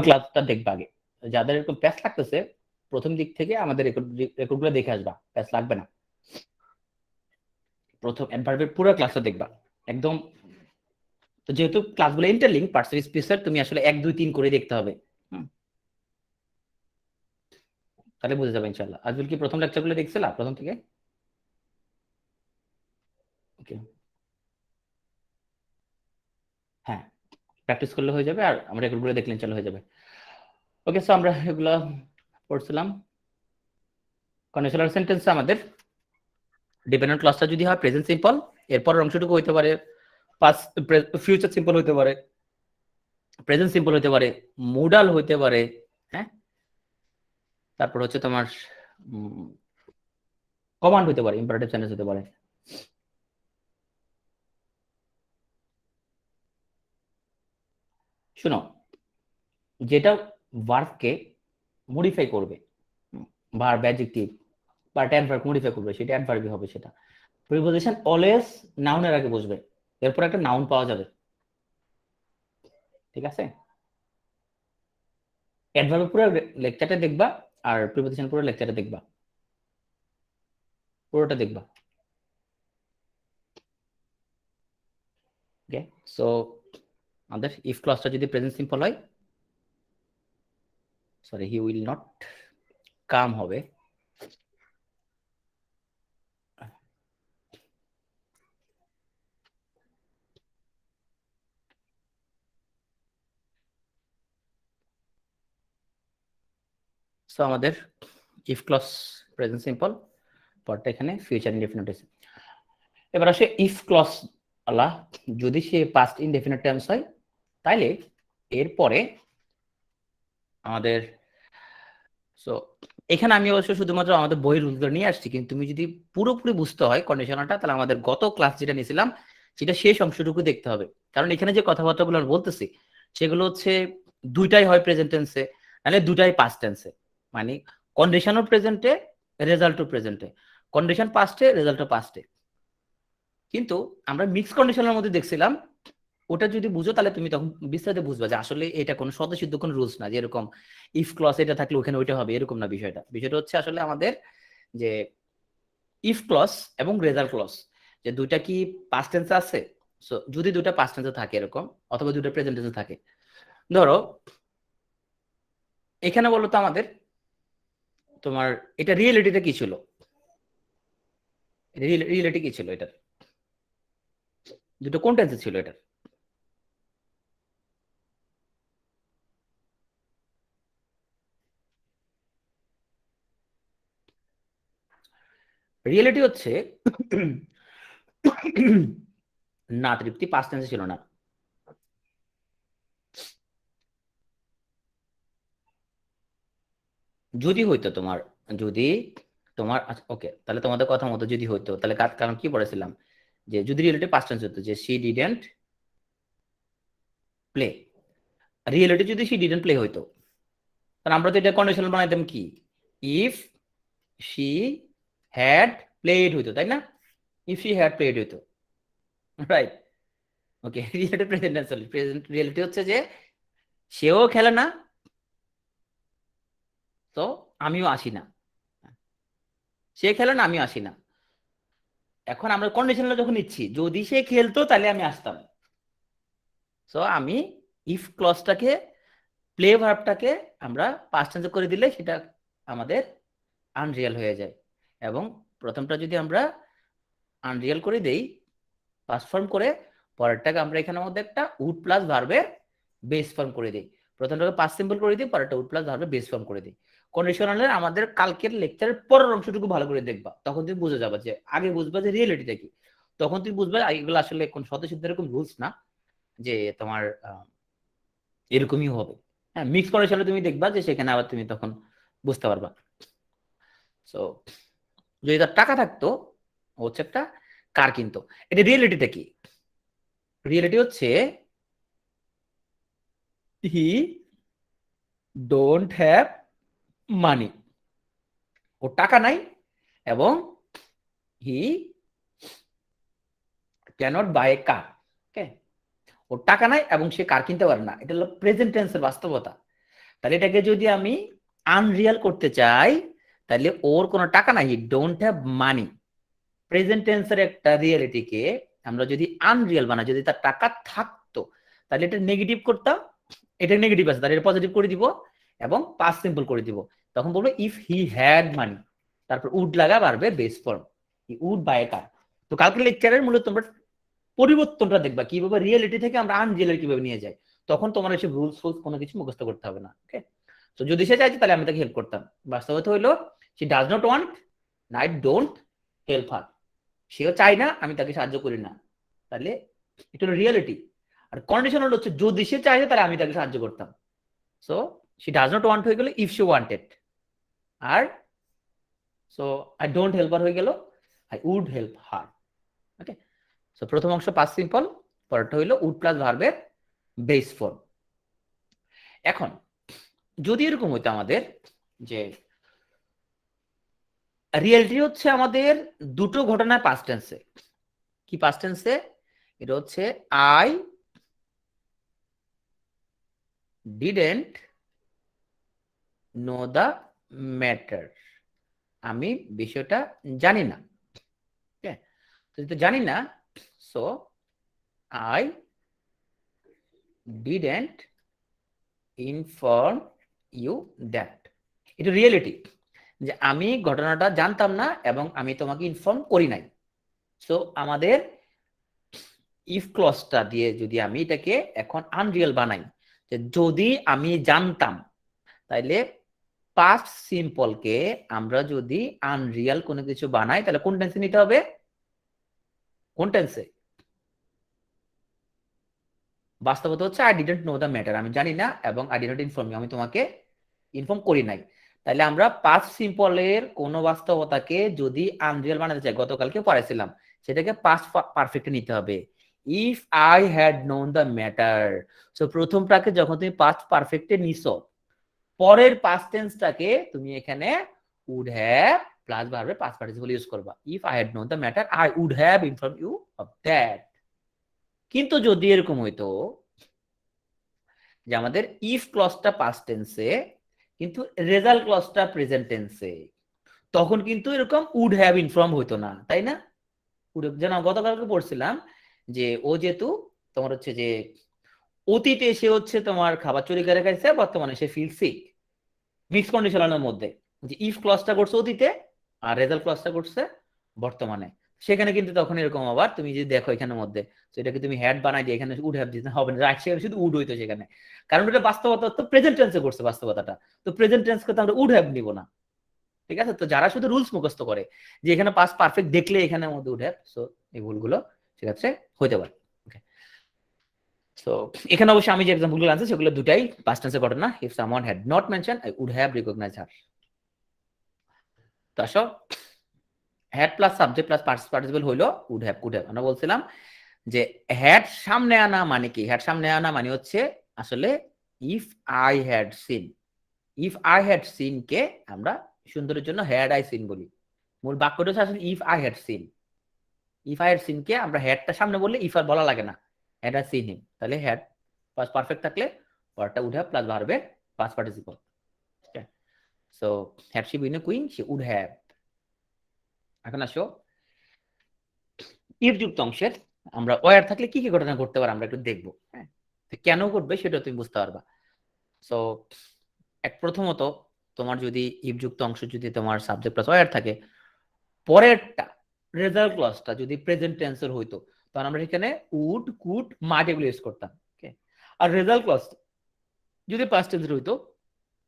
ক্লাসটা দেখবা আগে। যাদের এরকম প্যাচ লাগতেছে প্রথম দিক থেকে আমাদের রেকর্ডগুলো দেখে আসবা, প্যাচ লাগবে না। প্রথম অ্যাডভার্বের পুরো ক্লাসটা দেখবা একদম। তো যেহেতু ক্লাসগুলো ইন্টারলিঙ্ক, পার্টস স্পেসার তুমি আসলে 1 2 3 করে দেখতে হবে, তাহলে বুঝে যাবে ইনশাআল্লাহ। আজকে কি প্রথম লেকচারগুলো দেখছিলা প্রথম থেকে? ওকে, হ্যাঁ, প্র্যাকটিস করলে হয়ে যাবে, আর আমরা রেকর্ডগুলো দেখলে ইনশাআল্লাহ হয়ে যাবে। ওকে, সো আমরা এগুলো পড়ছিলাম। কন্ডিশনাল সেন্টেন্সে আমাদের ডিপেন্ডেন্ট ক্লজটা যদি হয় প্রেজেন্ট সিম্পল, এরপরের অংশটুকু হইতে পারে পাস্ট, ফিউচার সিম্পল হইতে পারে, প্রেজেন্ট সিম্পল হইতে পারে, মোডাল হইতে পারে, হ্যাঁ, তারপর হচ্ছে তোমার কমান্ড হইতে পারে, ইম্পারেটিভ সেন্টেন্স হতে পারে। শুনো, যেটা ভার্বকে মডিফাই করবে, ভার্ব, অ্যাডজেক্টিভ বা অ্যাডভার্ব মডিফাই করবে, সেটা অ্যাডভার্বই হবে। সেটা প্রিপোজিশন অলওয়েজ নাউনের আগে বসবে, এরপর একটা নাউন পাওয়া যাবে, ঠিক আছে? অ্যাডভার্ব পুরো লেকচারটা দেখবা, আর প্রিপোজিশন পুরো লেকচারটা দেখবা, পুরোটা দেখবা। ওকে, সো আমাদের ইফ ক্লজটা যদি প্রেজেন্ট সিম্পল হয়, sorry, he will not come হবে। সো আমাদের ইফ ক্লজ প্রেজেন্ট সিম্পল, পরটা এখানে ফিউচার ইনডেফিনিট আছে। এবার আসে ইফ ক্লজ আলা, যদি সে পাস্ট ইনডেফিনিট টেন্স হয় তাইলে এরপরে আমাদের, সো এখানে আমি অবশ্য শুধুমাত্র আমাদের বইয়ের রুলগুলো নিয়ে আসছি, কিন্তু তুমি যদি পুরোপুরি বুঝতে হয় কন্ডিশনালটা, তাহলে আমাদের গত ক্লাস যেটা নিয়েছিলাম সেটা শেষ অংশটুকু দেখতে হবে। কারণ এখানে যে কথাবার্তাগুলো আমরা বলতেছি সেগুলো হচ্ছে দুইটাই হয় প্রেজেন্ট টেন্সে, নাহলে দুটাই পাস্ট টেন্সে। মানে কন্ডিশনও প্রেজেন্টে, রেজাল্টও প্রেজেন্টে, কন্ডিশন পাস্টে, রেজাল্টও পাস্টে। কিন্তু আমরা মিক্স কন্ডিশনের মধ্যে দেখছিলাম, ওটা যদি বুঝো তাহলে তুমি তখন বিস্তারিত বুঝবা যে আসলে এটা কোনো স্বতঃসিদ্ধ কোনো রুলস না, যে এরকম ইফ ক্লজ এটা থাকলে ওখানে ওইটা হবে, এরকম না। বিষয়টা বিষয়টা হচ্ছে আসলে আমাদের যে ইফ ক্লজ এবং রেজাল্ট ক্লজ, যে দুইটা কি পাস্ট টেন্সে আছে। সো যদি দুইটা পাস্ট টেন্সে থাকে এরকম, অথবা দুইটা প্রেজেন্ট টেন্সে থাকে, ধরো এখানে বলো তো আমাদের, তোমার এটা রিয়েলিটিটা কি ছিল, রিয়েলিটি কি ছিল, এটার দুটো কোন টেন্সে ছিল এটা? রিয়েলিটি হচ্ছে না, তৃপ্তি পাস্ট টেন্সে ছিল না। যদি হইতো তোমার, যদি তোমার, আচ্ছা ওকে, তাহলে তোমাদের কথা মতো যদি হইতো তাহলে কারণ কি পড়েছিলাম, যে যদি রিয়েলিটি পাস্ট টেন্স হতো, যে শি ডিডন্ট প্লে, রিয়েলিটি যদি শি ডিডন্ট প্লে হইতো, তাহলে আমরা তো এটা কন্ডিশনাল বানাইতাম কি, ইফ শি হ্যাড প্লেড হইতো, তাই না? ইফ শি হ্যাড প্লেড হইতো, right? Okay, reality present tense, present reality হচ্ছে যে সেও খেলে না, তো আমিও আসি না, সে খেলে না আমিও আসি না। এখন আমরা কন্ডিশনাল যখন নিচ্ছি, যদি সে খেলতো তাহলে আমি আসতাম। সো আমি ইফ ক্লজটাকে, প্লে ভার্বটাকে আমরা পাস্ট টেন্সে করে দিলে সেটা আমাদের আনরিয়াল হয়ে যায়। এবং প্রথমটা যদি আমরা আনরিয়াল করে দেই পাস্ট ফর্ম করে, পরেরটাকে আমরা এখানের মধ্যে একটা উড প্লাস ভার্বের বেস ফর্ম করে দিই। প্রথমটাকে পাস্ট সিম্পল করে দিই, পরেরটা উড প্লাস ভার্বের বেস ফর্ম করে দিই। কন্ডিশনালের আমাদের কালকের লেকচারের পরের অংশটুকু ভালো করে দেখবা, তখন তুমি বুঝে যাবে, যে আগে বুঝবা যে রিয়েলিটিটা কি, তখন তুমি বুঝবে এগুলো আসলে কোন স্বতঃসিদ্ধ এরকম রুলস না, যে তোমার এরকমই হবে। হ্যাঁ, মিক্স কন্ডিশনে তুমি দেখবা যে সেখানে আবার তুমি তখন বুঝতে পারবা। সো যদি তার টাকা থাকতো, হচ্ছে একটা কার কিনতো। এটা রিয়েলিটিটা কি? রিয়েলিটি হচ্ছে হি ডোন্ট হ্যাভ মানি, ওর টাকা নাই, এবং হি ক্যানট বাই এ কার। ওকে, ওর টাকা নাই এবং সে কার কিনতে পারে না, এটা হলো প্রেজেন্ট টেন্সের বাস্তবতা। তাহলে এটাকে যদি আমি আনরিয়াল করতে চাই তাহলে ওর কোনো টাকা নাই, ডোন্ট হ্যাভ মানি। প্রেজেন্ট টেন্সের একটা রিয়েলিটিকে আমরা যদি আনরিয়াল বানাই, যদি তার টাকা থাকতো তাহলে এটা নেগেটিভ করতাম, এটা নেগেটিভ আছে তাহলে এটা পজিটিভ করে দিব এবং পাস্ট সিম্পল করে দিব। তখন বলবো ইফ হি হ্যাড মানি, তারপর উড লাগা বাড়বে base form, he would buy a car. তো কালকে লেকচারের মূলত তোমরা পরিবর্তনটা দেখবা কিভাবে রিয়েলিটি থেকে আমরা আনরিয়েল কিভাবে নিয়ে যাই। তখন তোমার এসব রুলস ফুলস কোনো কিছু মুখস্থ করতে হবে না। ওকে, তো যদি সে চাইছে তাহলে আমি তাকে হেল্প করতাম। বাস্তবতা হইলো she does not want, I don't help her. সেও চায় না, আমি তাকে সাহায্য করি না, তাহলে এটা হলো রিয়েলিটি। আর কন্ডিশন হচ্ছে যদি সে চাইছে তাহলে আমি তাকে সাহায্য করতাম। So she does not want হয়ে গেল ইফ সি ওয়ান্টেড, আর so I don't help her হয়ে গেল I would help her. Okay, so প্রথম অংশ পাস্ট সিম্পল, পরেরটা হইলো উড প্লাস ভার্বের বেস ফর্ম। এখন যদি এরকম হইতো আমাদের যে রিয়েলিটি হচ্ছে আমাদের দুটো ঘটনা পাস্ট টেন্সে, কি পাস্ট টেন্সে? এটা হচ্ছে I didn't know the matter, আমি বিষয়টা জানি না। তো জানি না, so I didn't inform you that. এটা রিয়েলিটি যে আমি ঘটনাটা জানতাম না এবং আমি তোমাকে ইনফর্ম করি নাই। সো আমাদের ইফ ক্লজটা দিয়ে যদি আমি এটাকে এখন আনরিয়েল বানাই, যে যদি আমি জানতাম, তাইলে পাস্ট সিম্পলকে আমরা যদি আনরিয়াল কোনো কিছু বানাই তাহলে কোন টেন্সে নিতে হবে? কোন টেন্সে? বাস্তবতা হচ্ছে I didn't know the matter, আমি জানি না এবং আই ডিডন্ট ইনফর্ম ইউ, আমি তোমাকে ইনফর্ম করি নাই। তাহলে আমরা পাস্ট সিম্পলের কোন বাস্তবতাকে যদি আনরিয়াল বানাতে চাই, গতকালকে পড়াইছিলাম, সেটাকে পাস্ট পারফেক্টে নিতে হবে। If I had known the matter, so প্রথমটাকে যখন তুমি পাস্ট পারফেক্টে নিছো, পরের পাস্ট টেন্সটাকে তুমি এখানে উড হ্যাভ প্লাস ভার্বে পাস্ট পার্টিসিপল ইউজ করবা। If I had known the matter I would have inform you of that. কিন্তু যদি এরকম হইতো যে আমাদের ইফ ক্লজটা পাস্ট টেন্সে কিন্তু রেজাল্ট ক্লজটা প্রেজেন্ট টেন্সে, তখন কিন্তু এরকম উড হ্যাভ ইনফর্ম হইতো না, তাই না? যেন গতকালকে পড়ছিলাম যে ও যেহেতু তোমার হচ্ছে যে অতীতে সে হচ্ছে তোমার খাবার চুরি করে খাইছে, বর্তমানে সে ফিল সিক, মিক্স কন্ডিশনের মধ্যে যে ইফ ক্লজটা করছে অতীতে আর রেজাল্ট ক্লজটা করছে বর্তমানে। সেখানে কিন্তু তখন এরকম আবার তুমি যদি দেখো এখানের মধ্যে, তো এটাকে তুমি হ্যাড বানাই দিয়ে এখানে উড হ্যাভ দিতে হবে না, রাইট সেখানে শুধু উড হইতো সেখানে, কারণ এটা বাস্তবতা তো প্রেজেন্ট টেন্সে করছে বাস্তবতাটা, তো প্রেজেন্ট টেন্সকে তো আমরা উড হ্যাভ নিব না। ঠিক আছে, তো যারা শুধু রুলস মুখস্থ করে যে এখানে পাস্ট পারফেক্ট দেখলে এখানে মধ্যে উড হ্যাভ, সো এই ভুলগুলো ঠিক আছে হইতে পারে। তো এখানে অবশ্যই আমি যে এক্সাম্পলগুলো আনছি সেগুলো দুটাই পাস্ট টেন্সের ঘটনা। If someone had not mention I would have recognise her. তো আসো had plus subject plus past participle হইলো উড হ্যাভ কুড হ্যাভ। আমরা বলছিলাম যে হ্যাড সামনে আনা মানে কি? হ্যাড সামনে আনা মানে হচ্ছে আসলে if I had seen, if I had seen কে আমরা সুন্দরের জন্য হ্যাড আই সিন বলি। মূল বাক্যটা হচ্ছে আসলে if I had seen, if I had seen কে আমরা হ্যাডটা সামনে বললে ইফ আর বলা লাগে না, হ্যাড আই সিন হিম, তাহলে হ্যাড পাস্ট পারফেক্ট থাকলে পরটা উড হ্যাভ প্লাস ভার্বের past participle. So had she been a queen she would have. এখন আসো ইফ যুক্ত অংশের আমরা ওয়ার থাকলে কি কি ঘটনা ঘটতে পারে আমরা একটু দেখবো। হ্যাঁ, কেন ঘটবে সেটা তুমি বুঝতে পারবা। সো প্রথমত তোমার যদি ইফ যুক্ত অংশ যদি তোমার সাবজেক্ট প্লাস ওয়ার থাকে, পরেরটা রেজাল্ট ক্লজটা যদি প্রেজেন্ট টেন্সের হইতো তখন আমরা এখানে উড কুড মাইট এগুলো ইউজ করতাম। ওকে, আর রেজাল্ট ক্লজ যদি পাস্ট টেন্সের হইতো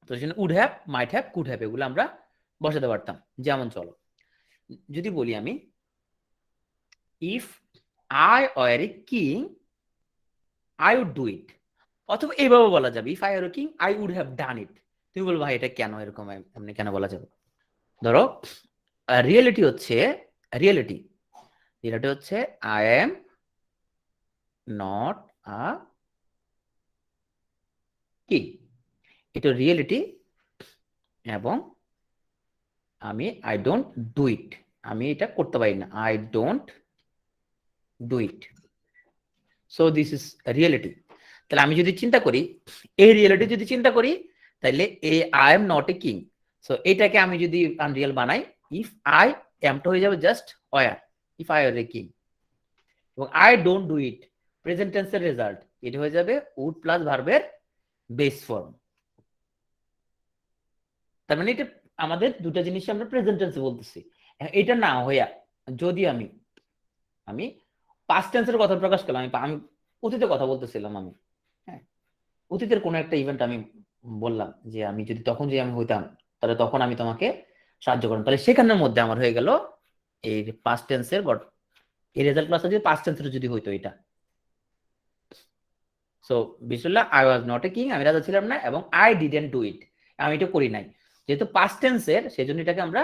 তো সেখানে would have might have could have এগুলো আমরা বসাতে পারতাম। যেমন চলো যদি বলি আমি if I were a king I would do it, অথবা এইভাবে বলা যাবে if I were a king I would have done it. তুমি বলবো ভাই এটা কেন এরকম এমনি কেন বলা যাবে? ধরো রিয়েলিটি হচ্ছে রিয়েলিটি রিয়েলিটি হচ্ছে I am not a king, এটা রিয়েলিটি, এবং আমি আই ডোন্ট ডু ইট, আমি এটা করতে পারি না, I don't do it. So this is reality. তাহলে আমি যদি চিন্তা করি এই রিয়েলিটি যদি চিন্তা করি তাইলে I am not a king, so এটাকে আমি যদি আনরিয়াল বানাই, ইফ আই এমটা হয়ে যাবে just were, if I are a king, এবং I don't do it present টেন্সের রেজাল্ট, এটা হয়ে যাবে উড প্লাস ভার্বের বেস ফর্ম। তার মানে এটা আমাদের দুটো জিনিস আমরা প্রেজেন্ট টেন্সে বলতেছি। এটা না হইয়া যদি আমি আমি পাস্ট টেন্সের কথা প্রকাশ করলাম, আমি অতীতের কথা বলতেছিলাম, আমি হ্যাঁ অতীতের কোন একটা ইভেন্ট আমি বললাম যে আমি যদি তখন যে আমি হইতাম তাহলে তখন আমি তোমাকে সাহায্য করতাম, তাহলে সেখানের মধ্যে আমার হয়ে গেল এই পাস্ট টেন্সের এই রেজাল্ট ক্লাসটা যদি পাস্ট টেন্সের যদি হইতো এটা। সো বিসমিল্লাহ, I was not a king, আমি রাজা ছিলাম না, এবং আই ডিডেন্ট ডু ইট, আমি এটা করি নাই, যেহেতু পাস্ট টেন্সের সেজন্য এটাকে আমরা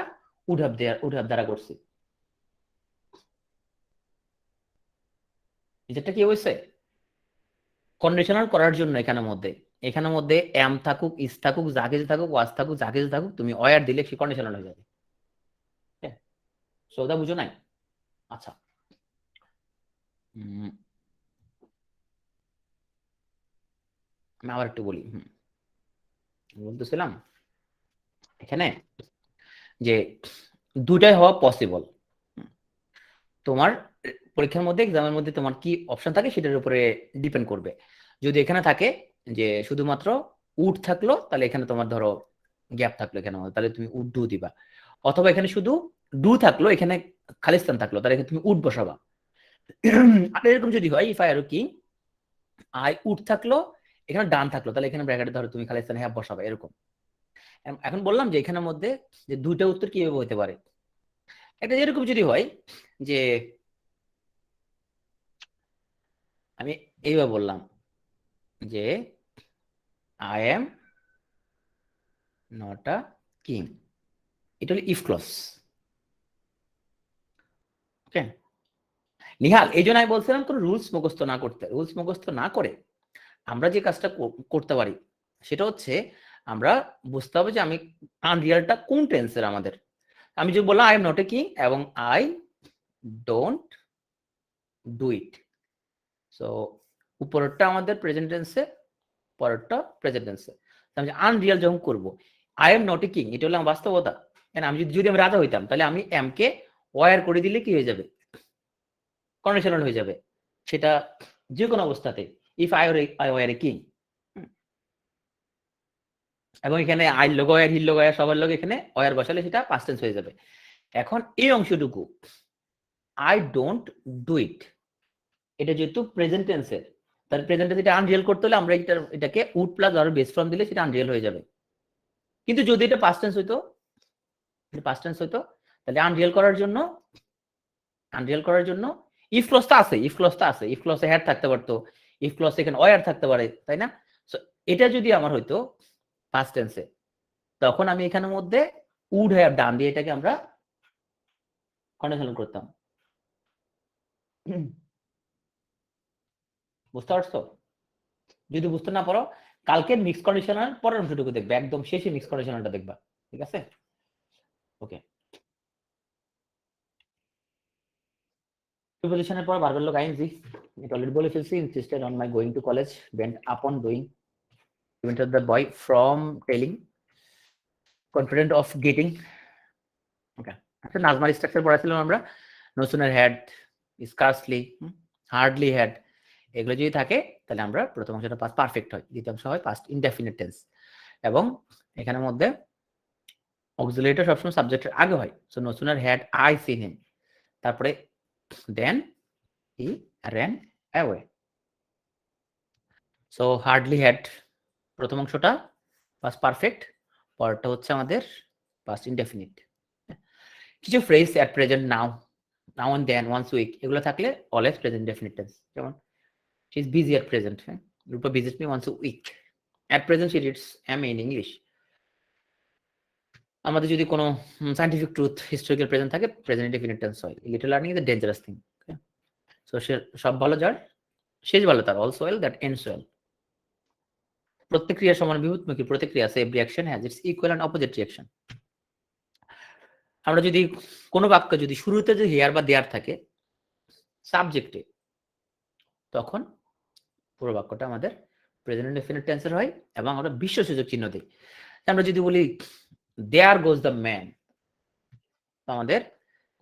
উড হ্যাভ দ্বারা করছি। যেটা কি হয়েছে কন্ডিশনাল করার জন্য এখানের মধ্যে এম থাকুক, ইস থাকুক, যা কিছু থাকুক, ওয়াজ থাকুক, যা কিছু থাকুক, তুমি ওয়ার দিলে সে কন্ডিশনাল হয়ে যাবে। সৌদা বুঝো নাই? আচ্ছা, আমি আবার একটু বলি। বলতেছিলাম এখানে যে দুটাই হওয়া পসিবল। তোমার পরীক্ষার মধ্যে, এক্সামের মধ্যে তোমার কি অপশন থাকে সেটার উপরে ডিপেন্ড করবে। যদি এখানে থাকে যে শুধুমাত্র উড থাকলো, তাহলে এখানে তোমার ধরো গ্যাপ থাকলো এখানে, তাহলে তুমি উড ডু দিবা, অথবা এখানে শুধু ডু থাকলো, এখানে খালিস্তান থাকলো, তাহলে এখানে তুমি উড বসাবা। আর এরকম যদি হয় ইফ আই আর কি আই উড থাকলো, এখানে ডান থাকলো, তাহলে এখানে ব্র্যাকেটে ধরো তুমি খালিস্তান হ্যাভ বসাবা, এরকম। এখন বললাম যে এখানের মধ্যে যে দুইটা উত্তর কিভাবে হতে পারে। একটা এরকম যদি হয় যে আমি এইভাবে বললাম যে I am not a king, এটা হলো ইফ ক্লজ। ওকে নিহাল, এই জন্য আমি বলছিলাম কোনো রুলস মুখস্থ না করতে। রুলস মুখস্থ না করে আমরা যে কাজটা করতে পারি সেটা হচ্ছে আমরা বুঝতে হবে যে আমি আনরিয়ালটা কোন টেন্সের আমাদের। আমি যে বললাম I am not a king এবং I don't do it, so উপরেরটা আমাদের প্রেজেন্ট টেন্সে, পরেরটা প্রেজেন্ট টেন্সে। আমি আনরিয়াল যখন করব I am not a king, এটা হলো বাস্তবতা। আমি যদি আমি রাজা হইতাম তাহলে আমি এম কে ওয়ার করে দিলে কি হয়ে যাবে, কন্ডিশনাল হয়ে যাবে, সেটা যে কোনো অবস্থাতে, if I were a king. এবং এখানে আই লোগো ওয়ার, হিল লোগো ওয়ার, সবার লোক এখানে ওয়ার বসালে সেটা পাস্ট টেন্স হয়ে যাবে। এখন এই অংশটুকু আই ডোন্ট ডু ইট, এটা যেহেতু প্রেজেন্ট টেন্সের, তার প্রেজেন্ট টেন্স এটা আনরিয়াল করতে হলে আমরা এটাকে উড প্লাস আর বেস ফর্ম দিলে সেটা আনরিয়াল হয়ে যাবে। কিন্তু যদি এটা পাস্ট টেন্স হইতো, তাহলে আনরিয়াল করার জন্য ইফ ক্লজটা আছে, ইফ ক্লজে হ্যাড থাকতে পারতো, ইফ ক্লজে এখানে ওয়ার থাকতে পারে, তাই না? সো এটা যদি আমার হইতো পাস্ট টেন্সে, তখন আমি এখানের মধ্যে উড হ্যাভ ডান দিয়ে এটাকে আমরা কন্ডিশনাল করতাম। বুঝতে পারছো? যদি বুঝতে না পারো, কালকে মিক্স কন্ডিশনাল পরের অংশটুকু দেখবে, একদম শেষে মিক্স কন্ডিশনালটা দেখবা, ঠিক আছে? ওকে, প্রিপোজিশনের পর ভার্বের লোক আইএনজি, এটা অলরেডি বলে ফেলছি। Insisted on my going to college, bent upon doing, prevented the boy from telling, confident of getting. Okay, আচ্ছা নাজমার স্ট্রাকচার পড়াছিলাম আমরা, no sooner had, scarcely, hardly had, এগুলো যদি থাকে তাহলে আমরা প্রথম অংশটা পাস্ট পারফেক্ট হয়, দ্বিতীয় অংশ হয় পাস্ট ইনডেফিনিট টেন্স, এবং এখানের মধ্যে অক্সিলারিটা সবসময় সাবজেক্টের আগে হয়। So no sooner had I seen him, তারপরে then he ran away. So hardly had প্রথম অংশটা পাস্ট পারফেক্ট, পরেরটা হচ্ছে আমাদের পাস্ট ইনডেফিনিট। কিছু phrase at present, now, now and then, once week, এগুলো থাকলে অলওয়েজ প্রেজেন্ট ডেফিনিট টেন্স। যেমন she is busy at present, হ্যাঁ, Rupa visit me once week, at present she reads them in English. আমাদের যদি কোনো scientific truth historical present থাকে, present definite tense হয়। Little learning is a dangerous thing. So সব ভালো যার শেষ ভালো তার, all's well that ends well. প্রত্যেক ক্রিয়া সমান বিপরীতমুখী প্রতিক্রিয়া আছে, every action has its equal and opposite reaction. আমরা যদি কোনো বাক্য যদি শুরুতে যদি হেয়ার বা দেয়ার থাকে সাবজেক্টে, তখন পুরো বাক্যটা আমাদের প্রেজেন্ট ইনডেফিনিট টেন্সের হয় এবং আমরা বিশেষ্যসূচক চিহ্ন দিই। আমরা যদি বলি দেয়ার গোজ দ্য ম্যান, আমাদের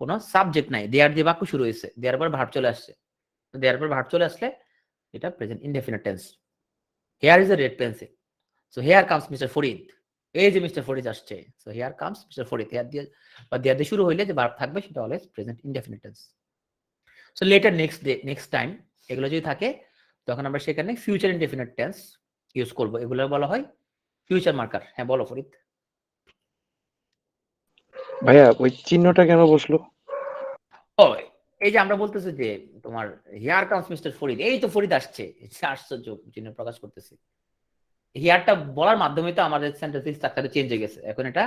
কোনো সাবজেক্ট নাই, দেয়ার দিয়ে বাক্য শুরু হয়েছে, দেয়ার পর ভার্ব চলে আসছে, দেয়ার পর ভার্ব চলে আসলে এটা present indefinite tense. Here is a red pencil, so here comes Mister Farid, এই যে মিস্টার ফরিদ আসছে, so here comes Mister Farid, here দিয়ে বা দেয়ার দিয়ে শুরু হইলে যে ভার্ব থাকবে সেটা always present indefinite tense. So letter, next day, next time, এগুলো যদি থাকে তখন আমরা সেখানে ফিউচার ইনডেফিনিট টেন্স ইউজ করব, এগুলো বলা হয় ফিউচার মার্কার। হ্যাঁ বলো ফরিদ। ভাইয়া ওই চিহ্নটা কেন বসলো? ও, এই যে আমরা বলতেছি যে তোমার হিয়ার কামস মিস্টার ফরিদ, এই তো ফরিদ আসছে, আশ্চর্য চিহ্ন প্রকাশ করতেছি। হিয়ারটা বলার মাধ্যমে তো আমাদের সেন্টেন্স স্ট্রাকচারে চেঞ্জ হয়ে গেছে, এখন এটা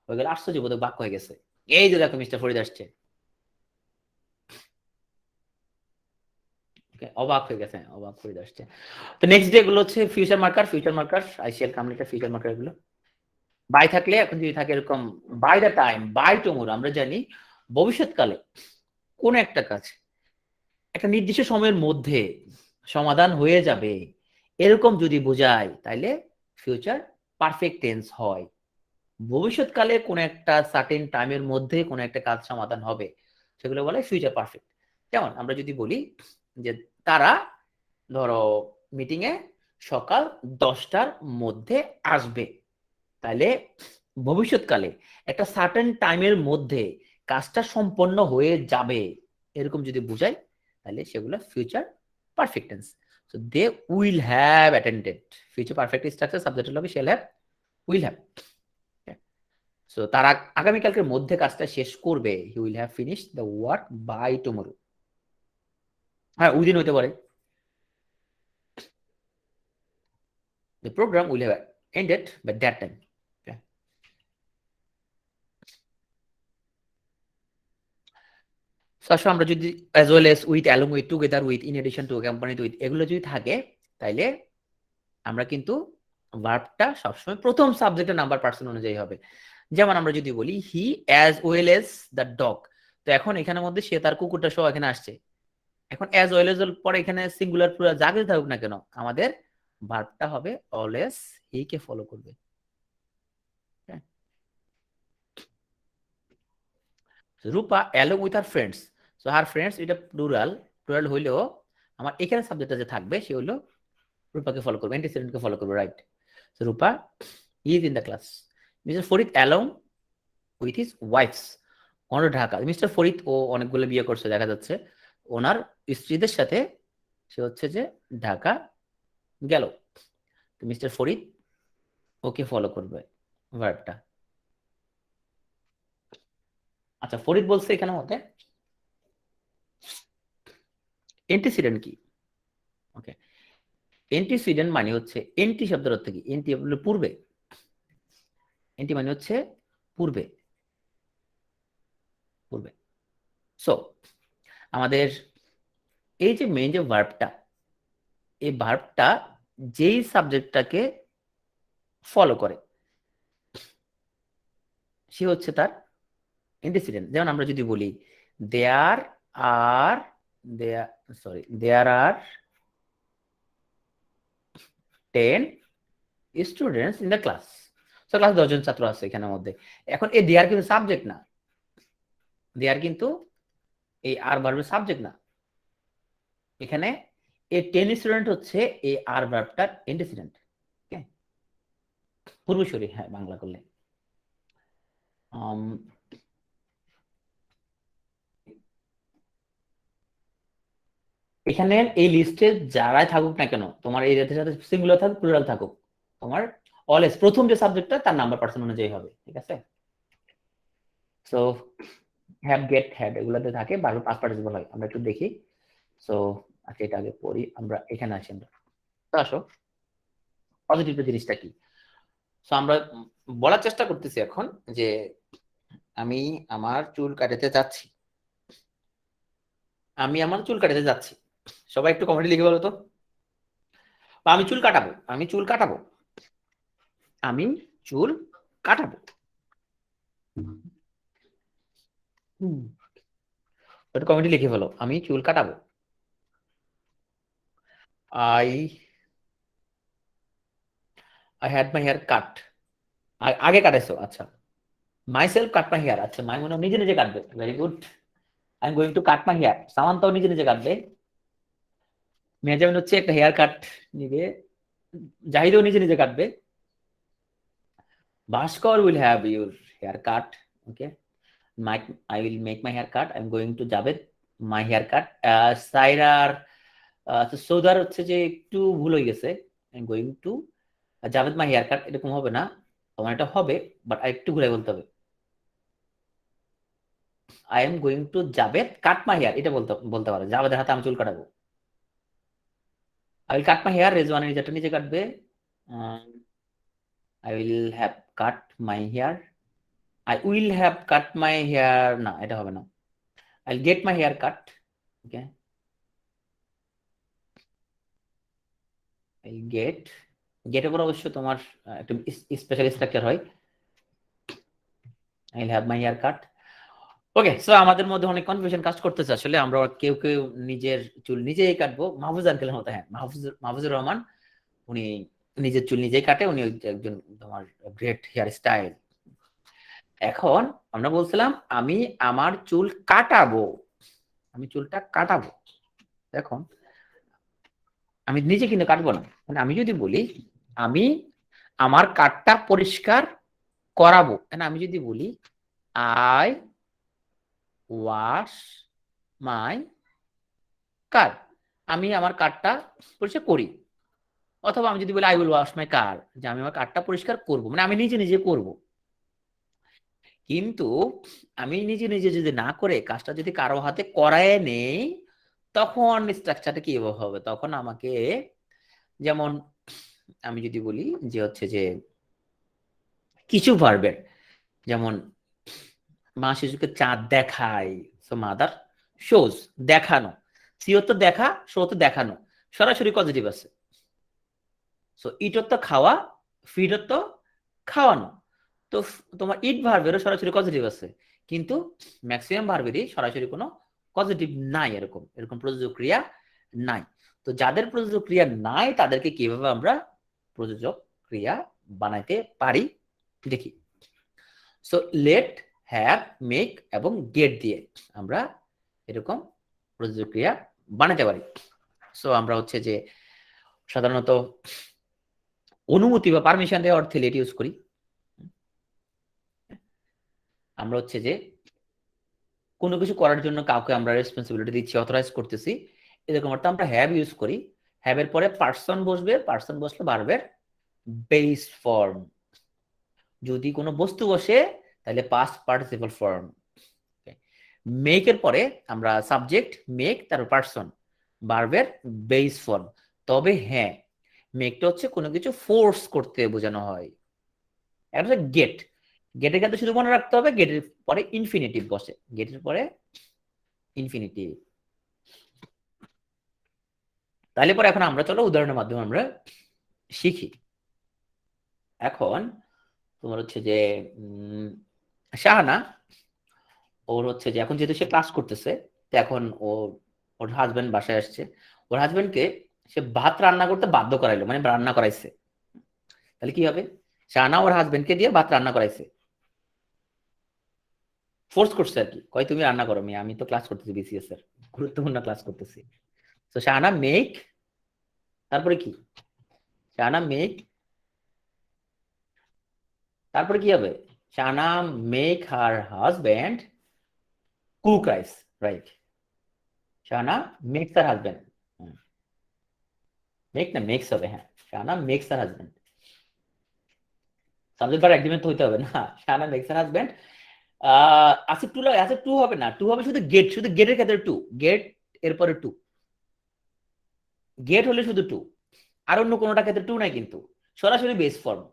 হয়ে গেল আশ্চর্যবোধক বাক্য হয়ে গেছে, এই যে দেখো মিস্টার ফরিদ আসছে, অবাক হয়ে গেছে, অবাক ফরিদ আসছে। তো নেক্সট ডে গুলো হচ্ছে future marker, future marker I shall come later, future marker এগুলো। বাই থাকলে এখন যদি থাকে এরকম by the time, by tomorrow, আমরা জানি ভবিষ্যৎকালে কোন একটা কাজ একটা নির্দিষ্ট সময়ের মধ্যে সমাধান হয়ে যাবে, এরকম যদি বোঝায় তাহলে ফিউচার পারফেক্ট টেন্স হয়। ভবিষ্যৎকালে কোন একটা সার্টেন টাইমের মধ্যে কোন একটা কাজ সমাধান হবে, সেগুলো বলে ফিউচার পারফেক্ট। যেমন আমরা যদি বলি যে তারা ধরো মিটিং এ সকাল 10টার মধ্যে আসবে, তাহলে ভবিষ্যৎকালে একটা সার্টেন টাইমের মধ্যে কাজটা সম্পন্ন হয়ে যাবে, এরকম যদি বুঝাই তাহলে সেগুলো future perfect tense. So they will have attended, future perfect structure, subject হবে shall have, will have. So তারা আগামীকালকের মধ্যে কাজটা শেষ করবে, he will have finish the work by tomorrow. হ্যাঁ উইদিন হতে পারে, the programme will have ended by that time. আসলে আমরা যদি as well as, with, along with, together with, in addition to, accompanied with, এগুলো যদি থাকে তাইলে আমরা কিন্তু ভার্বটা সবসময় প্রথম সাবজেক্টের নাম্বার পার্সন অনুযায়ী হবে। যেমন আমরা যদি বলি হি as well S the dog, তো এখন এখানের মধ্যে সে তার কুকুরটা সহ এখানে আসছে, এখন অ্যাজ ওয়েল এস পরে এখানে সিঙ্গুলার প্লুরাল যা কিছু থাকুক না কেন আমাদের ভার্বটা হবে অলওয়েজ হি কে ফলো করবে। Rupa along with her friends, so her friends এটা প্লুরাল, প্লুরাল হইলেও আমার এখানে সাবজেক্টটা যে থাকবে সে হলো রূপাকে ফলো করবে, অ্যান্টিসিডেন্টকে ফলো করবে, right. So Rupa is in the class. Mister Farid along with his wives, ওনার ঢাকা, মিস্টার ফরিদ ও অনেকগুলো বিয়ে করছে দেখা যাচ্ছে, ওনার স্ত্রীদের সাথে সে হচ্ছে যে ঢাকা গেল, মিস্টার ফরিদ ওকে ফলো করবে ভার্বটা। আচ্ছা ফরিদ বলছে এখানে মধ্যে অ্যান্টিসিডেন্ট কি? ওকে, অ্যান্টিসিডেন্ট মানে হচ্ছে এন্টি শব্দের অর্থ কি? এন্টি পূর্বে, এন্টি মানে হচ্ছে পূর্বে, পূর্বে। সো আমাদের এই যে মেইন যে ভার্বটা, এই ভার্বটা যেই সাবজেক্টটাকে ফলো করে সে হচ্ছে তার অ্যান্টিসিডেন্ট। যেমন আমরা যদি বলি there are there, sorry there are 10 students in the class, তো ক্লাস 10 জন ছাত্র আছে এখানের মধ্যে। এখন এই দেয়ার কিন্তু সাবজেক্ট না, দেয়ার কিন্তু এই আর ভার্বের সাবজেক্ট না, এখানে এই 10 স্টুডেন্ট হচ্ছে এই আর ভার্বটার অ্যান্টিসিডেন্ট, পূর্বসূরি, হ্যাঁ বাংলা করলে। এখানে এই লিস্টে যারাই থাকুক না কেন, তোমার এই সাথে সিঙ্গুলার থাকুক প্লুরাল থাকুক, তোমার অলওয়েজ প্রথম যে সাবজেক্টটা তার নাম্বার পার্সন অনুযায়ী হবে, ঠিক আছে। সো হ্যাভ, গেট, হ্যাড এগুলোতে থাকে বারবার পাস্ট পার্টিসিপল হয়, আমরা একটু দেখি। সো আচ্ছা এটা আগে পড়ি, আমরা এখানে আসি, আমরা তো আসো পজিটিভ জিনিসটা কি। সো আমরা বলার চেষ্টা করতেছি এখন যে আমি আমার চুল কাটাতে যাচ্ছি, আমি আমার চুল কাটাতে যাচ্ছি, সবাই একটু কমেন্টে লিখে বলো তো, আমি চুল কাটাবো, আমি চুল কাটাবো, আমি চুল কাটাবো। একটু কমেন্টে লিখে ফেলো আমি চুল কাটাবো। I I had my hair cut, আগে কাটাইছো, আচ্ছা। My self cut my hair, আচ্ছা, মাই মনে হয় নিজে নিজে কাটবে, very good. I am going to cut my hair, সামান্তাও নিজে নিজে কাটবে। মেজামিন হচ্ছে একটা হেয়ার কাট নিবে, জাহিদও নিজে নিজে কাটবে। Bhaskar will have your hair cut, okay. My, I will make my hair cut, I am going to Javed my hair cut. সাইরার, সৌদার হচ্ছে যে একটু ভুল হয়ে গেছে, I am going to Javed my hair cut, এরকম হবে না, তোমার এটা হবে, বাট একটু ঘুরে বলতে হবে। I am going to Javed cut my hair, এটা বলতে বলতে পারো, জাভেদের হাতে আমি চুল কাটাবো। I will cut my hair, Rezwan নিজেরটা নিজে কাটবে। I will have cut my hair, I will have cut my hair, না এটা হবে না। I will get my hair cut, okay. I get, গেটের পর অবশ্য তোমার একটু স্পেশাল স্ট্রাকচার হয়। I will have my hair cut, okay. So আমাদের মধ্যে অনেক কনফিউশন কাজ করতেছে, আসলে আমরা কেউ কেউ নিজের চুল নিজেই কাটবো, মাহফুজ আঙ্কেলের মতো, হ্যাঁ, মাহফুজুর রহমান, উনি নিজের চুল নিজেই কাটে, উনি একজন তোমার গ্রেট হেয়ার স্টাইল। এখন আমরা বলছিলাম আমি আমার চুল কাটাবো, আমি চুলটা কাটাবো। এখন আমি নিজে কিন্তু কাটবো না, মানে আমি যদি বলি আমি আমার কাটটা পরিষ্কার করাবো, মানে আমি যদি বলি আই ওয়াশ মাই কার, আমি আমার কারটা পরিষ্কার করি। অথবা আমি যদি বলি আই উইল ওয়াশ মাই কার, যে আমি আমার কারটা পরিষ্কার করব, মানে আমি নিজে নিজে করব। কিন্তু আমি নিজে নিজে যদি না করে কাজটা যদি কারো হাতে করায় নেই, তখন স্ট্রাকচারটা কি হবে, তখন আমাকে, যেমন আমি যদি বলি যে হচ্ছে যে কিছু ভার্বের, যেমন মা শিশুকে চাঁদ দেখায়, সো মাদার শোজ, দেখানো, সিও তো দেখা, শো তো দেখানো, সরাসরি পজিটিভ আছে। সো ইটর তো খাওয়া, ফিডর তো খাওয়ানো, তো তোমার ইট ভার্বেরও সরাসরি পজিটিভ আছে, কিন্তু ম্যাক্সিমাম ভার্বেরই সরাসরি কোনো পজিটিভ নাই, এরকম এরকম প্রযোজক ক্রিয়া নাই। তো যাদের প্রযোজক ক্রিয়া নাই তাদেরকে কিভাবে আমরা প্রযোজক ক্রিয়া বানাইতে পারি দেখি। সো লেট, হ্যাভ, মেক এবং গেট দিয়ে আমরা এরকম প্রযোজক ক্রিয়া বানাতে পারি। সো আমরা হচ্ছে যে সাধারণত অনুমতি বা পারমিশন দেওয়ার অর্থে লেট ইউজ করি। আমরা হচ্ছে যে কোনো কিছু করার জন্য কাউকে আমরা রেসপন্সিবিলিটি দিচ্ছি, অথরাইজ করতেছি, এরকম অর্থে আমরা হ্যাভ ইউজ করি। হ্যাভ এর পরে পার্সন বসবে, পার্সন বসলে ভার্বের বেস ফর্ম। যদি কোনো বস্তু বসে তাহলে পাস্ট পার্টিসিপল ফর্ম। মেক এর পরে আমরা সাবজেক্ট মেক, তারপর পার্সন, ভার্বের বেস ফর্ম। তবে হ্যাঁ, মেকটা হচ্ছে কোনো কিছু ফোর্স করতে বোঝানো হয়। একটা হচ্ছে গেট, গেটের ক্ষেত্রে শুধু মনে রাখতে হবে গেটের পরে ইনফিনিটিভ বসে, গেটের পরে ইনফিনিটিভ। তাহলে পরে এখন আমরা চলো উদাহরণের মাধ্যমে আমরা শিখি। এখন তোমার হচ্ছে যে শাহানা, ওর হচ্ছে যে এখন যেহেতু সে ক্লাস করতেছে, তো এখন ওর হাজবেন্ড বাসায় আসছে, ওর হাজবেন্ডকে সে ভাত রান্না করতে বাধ্য করাইলো, মানে রান্না করাইছে। তাহলে কি হবে, শাহানা ওর হাজবেন্ডকে দিয়ে ভাত রান্না করাইছে, ফোর্স করছে আর কি, কয় তুমি রান্না করো, আমি তো ক্লাস করতেছি, বিসিএস এর গুরুত্বপূর্ণ ক্লাস করতেছি। তো শাহানা মেক, তারপরে কি, শাহানা মেক, তারপরে কি হবে, Shahana make her husband cook rice, right. Shahana makes her husband, make না মেক্স হবে, হ্যাঁ, Shahana makes her husband, subject verb agreement হইতে হবে না, শাহানা মেক্স হার হাজবেন্ড। আছে টু, আছে টু হবে না, টু হবে শুধু গেট, শুধু গেটের ক্ষেত্রে টু, গেট এরপরে টু, গেট হলে শুধু টু, আর অন্য কোনোটা ক্ষেত্রে টু নাই, কিন্তু সরাসরি বেস ফর্ম।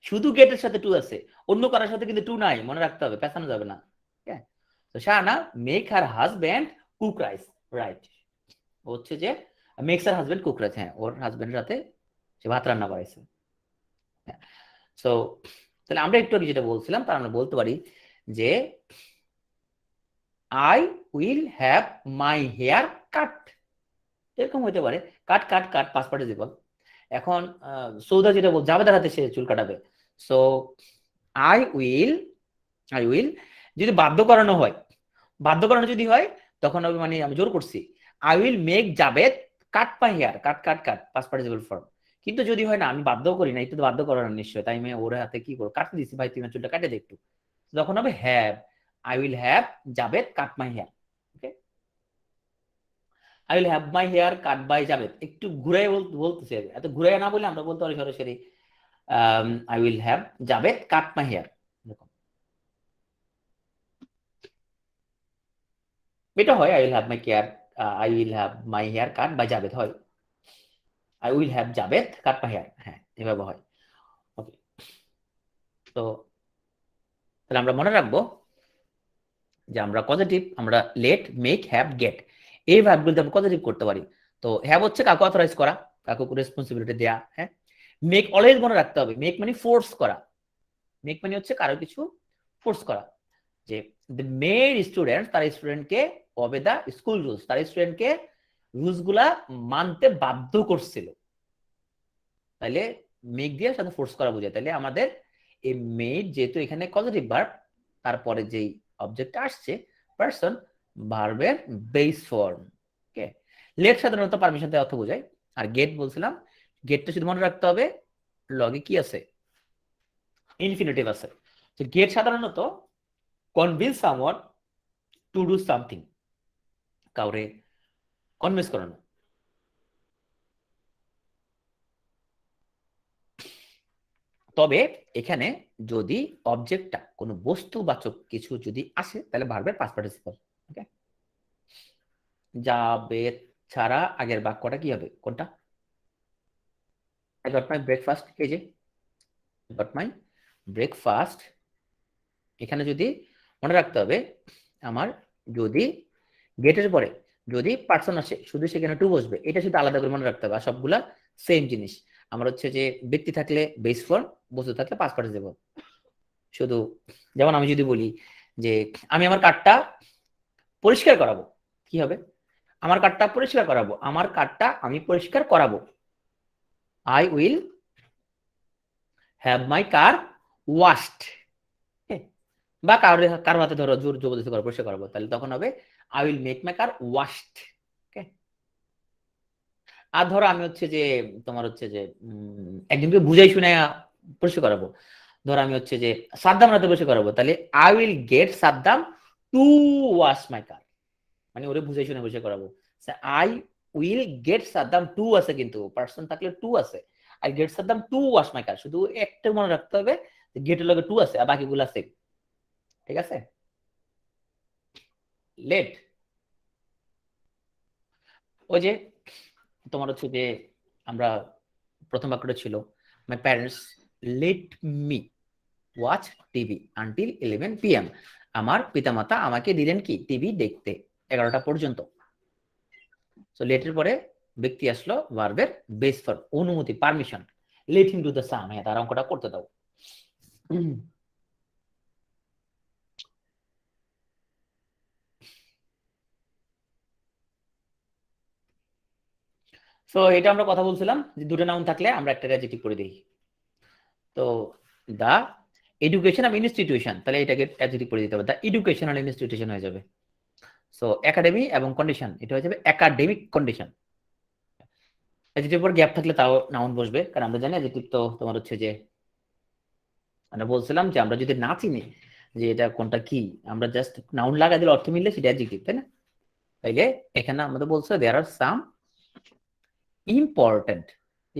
শুধু গেটের সাথে টু আছে, অন্য কারোর সাথে কিন্তু টু নাই, মনে রাখতে হবে, পেছানো যাবে না। তো Shahana make her husband cook rice, right. হচ্ছে যে makes her husband cook rice, হ্যাঁ, ওর হাজবেন্ডের সাথে সে ভাত রান্না করাইছে। সো তাহলে আমরা একটু আগে যেটা বলছিলাম তার আমরা বলতে পারি যে I will have my hair cut, এরকম হতে পারে, কাট কাট কাট পাস্ট পার্টিসিপল। এখন সৌদা যেটা বল জাবেদার হাতে সে চুল কাটাবে, সো আই উইল যদি বাধ্য করানো হয়, বাধ্য করানো যদি হয় তখন হবে মানে আমি জোর করছি, I will make Javed cut my hair, cut cut cut past participle form. কিন্তু যদি হয় না আমি বাধ্য করি না, একটু তো বাধ্য করানো নিশ্চয়, তাই আমি ওর হাতে কি করবো, কাটতে দিচ্ছি, ভাই তুমি চুলটা কাটে দে একটু, তখন হবে have, I will have Javed cut my hair. Okay, I will have my hair cut by Javed, একটু ঘুরে বলতেছি, এত ঘুরে না বলে আমরা বলতে পারি সরাসরি I will have Javed cut my hair. এটা হয় I will have my care, I will have my hair cut by Javed হয়, I will have Javed cut my hair, হ্যাঁ এভাবে হয়। ওকে, তো তাহলে আমরা মনে রাখবো যে আমরা পজিটিভ, আমরা লেট, মেক, হ্যাভ, গেট, এই ভার্বগুলোতে আমরা পজিটিভ করতে পারি। তো হ্যাভ হচ্ছে কাউকে অথরাইজ করা, কাউকে রেসপন্সিবিলিটি দেয়া, হ্যাঁ। মেক অলওয়েজ মনে রাখতে হবে, মেক মানে ফোর্স করা, মেক মানে হচ্ছে কারো কিছু ফোর্স করা, যে দ্য মেড স্টুডেন্ট তার স্টুডেন্টকে ওবে দা স্কুল রুলস, তার স্টুডেন্টকে রুলস গুলা মানতে বাধ্য করছিল, তাহলে মেক দিয়ে সাথে ফোর্স করা বোঝায়। তাহলে আমাদের এই মেড যেহেতু এখানে পজিটিভ ভার্ব, তারপরে যেই অবজেক্ট আসছে পারসন, ভার্বের বেস ফর্ম। ওকে, লেট সাধারণত পারমিশন দেওয়ার অর্থ বোঝায়, আর গেট বলছিলাম, গেটটা শুধু মনে রাখতে হবে লগে কি আছে, ইনফিনিটিভ আছে। তো গেট সাধারণত convince someone to do something, কাউরে কনভিন্স করানো। তবে এখানে যদি অবজেক্টটা কোনো বস্তুবাচক কিছু যদি আসে তাহলে ভার্বের পাস্ট পার্টিসিপল। ওকে, যাবে ছাড়া আগের বাক্যটা কি হবে, কোনটা, আই গট মাই ব্রেকফাস্ট, এই যে গট মাই ব্রেকফাস্ট, এখানে যদি মনে রাখতে হবে আমার, যদি গেটের পরে যদি পার্সন আসে শুধু সেখানে টু বসবে, এটা শুধু আলাদা করে মনে রাখতে হবে, আর সবগুলা সেম জিনিস। আমার হচ্ছে যে ব্যক্তি থাকলে বেস ফর্ম, বস্তু থাকলে পাস্ট পার্টিসিপল। শুধু যেমন আমি যদি বলি যে আমি আমার কার্ডটা পরিষ্কার করাবো, কি হবে, আমার কার্ডটা পরিষ্কার করাবো, আমার কার্ডটা আমি পরিষ্কার করাবো, I will have my car washed. বা কারো হাতে ধরো জোর জবরদস্তি করে পরিষ্কার করাবো, তাহলে তখন হবে I will make my car washed. Okay, আর ধরো আমি হচ্ছে যে তোমার হচ্ছে যে একজনকে বুঝাই শুনে পরিষ্কার করাবো, ধরো আমি হচ্ছে যে সাদ্দাম রাতে পরিষ্কার করাবো, তাহলে I will get Saddam to wash my car, মানে ওরে বুঝাই শুনে পরিষ্কার করাবো। I will get Saddam to আছে, কিন্তু পার্সন থাকলে টু আছে, I get Saddam to wash my car, শুধু একটা মনে রাখতে হবে গেটের লগে টু আছে আর বাকিগুলো আছে। ঠিক আছে, লেট, ওই যে তোমার হচ্ছে যে আমরা প্রথম বাক্যটা ছিল my parents let me watch TV until 11 PM, আমার পিতামাতা আমাকে দিলেন কি টিভি দেখতে 11টা পর্যন্ত। সো লেটের পরে ব্যক্তি আসলো, ভার্বের বেস ফর্ম, অনুমতি, permission, let him to the sum, হ্যাঁ তার অঙ্কটা করতে দাও। সো এটা আমরা কথা বলছিলাম যে দুটো নাউন থাকলে আমরা একটা অ্যাডজেক্টিভ করে দিই। তো দা এডুকেশনাল ইনস্টিটিউশন, তাহলে এটাকে অ্যাডজেক্টিভ করে দিতে হবে, দা এডুকেশনাল ইনস্টিটিউশন হয়ে যাবে। সো একাডেমি এবং কন্ডিশন, এটা হয়ে যাবে একাডেমিক কন্ডিশন। অ্যাডজেক্টিভের পর গ্যাপ থাকলে তাও নাউন বসবে, কারণ আমরা জানি অ্যাডজেক্টিভ তো তোমার হচ্ছে যে আমরা বলছিলাম যে আমরা যদি না চিনি যে এটা কোনটা কি, আমরা জাস্ট নাউন লাগাই দিলে অর্থ মিললে সেটা অ্যাডজেক্টিভ, তাই না? তাইলে এখানে আমাদের বলছে there are some important,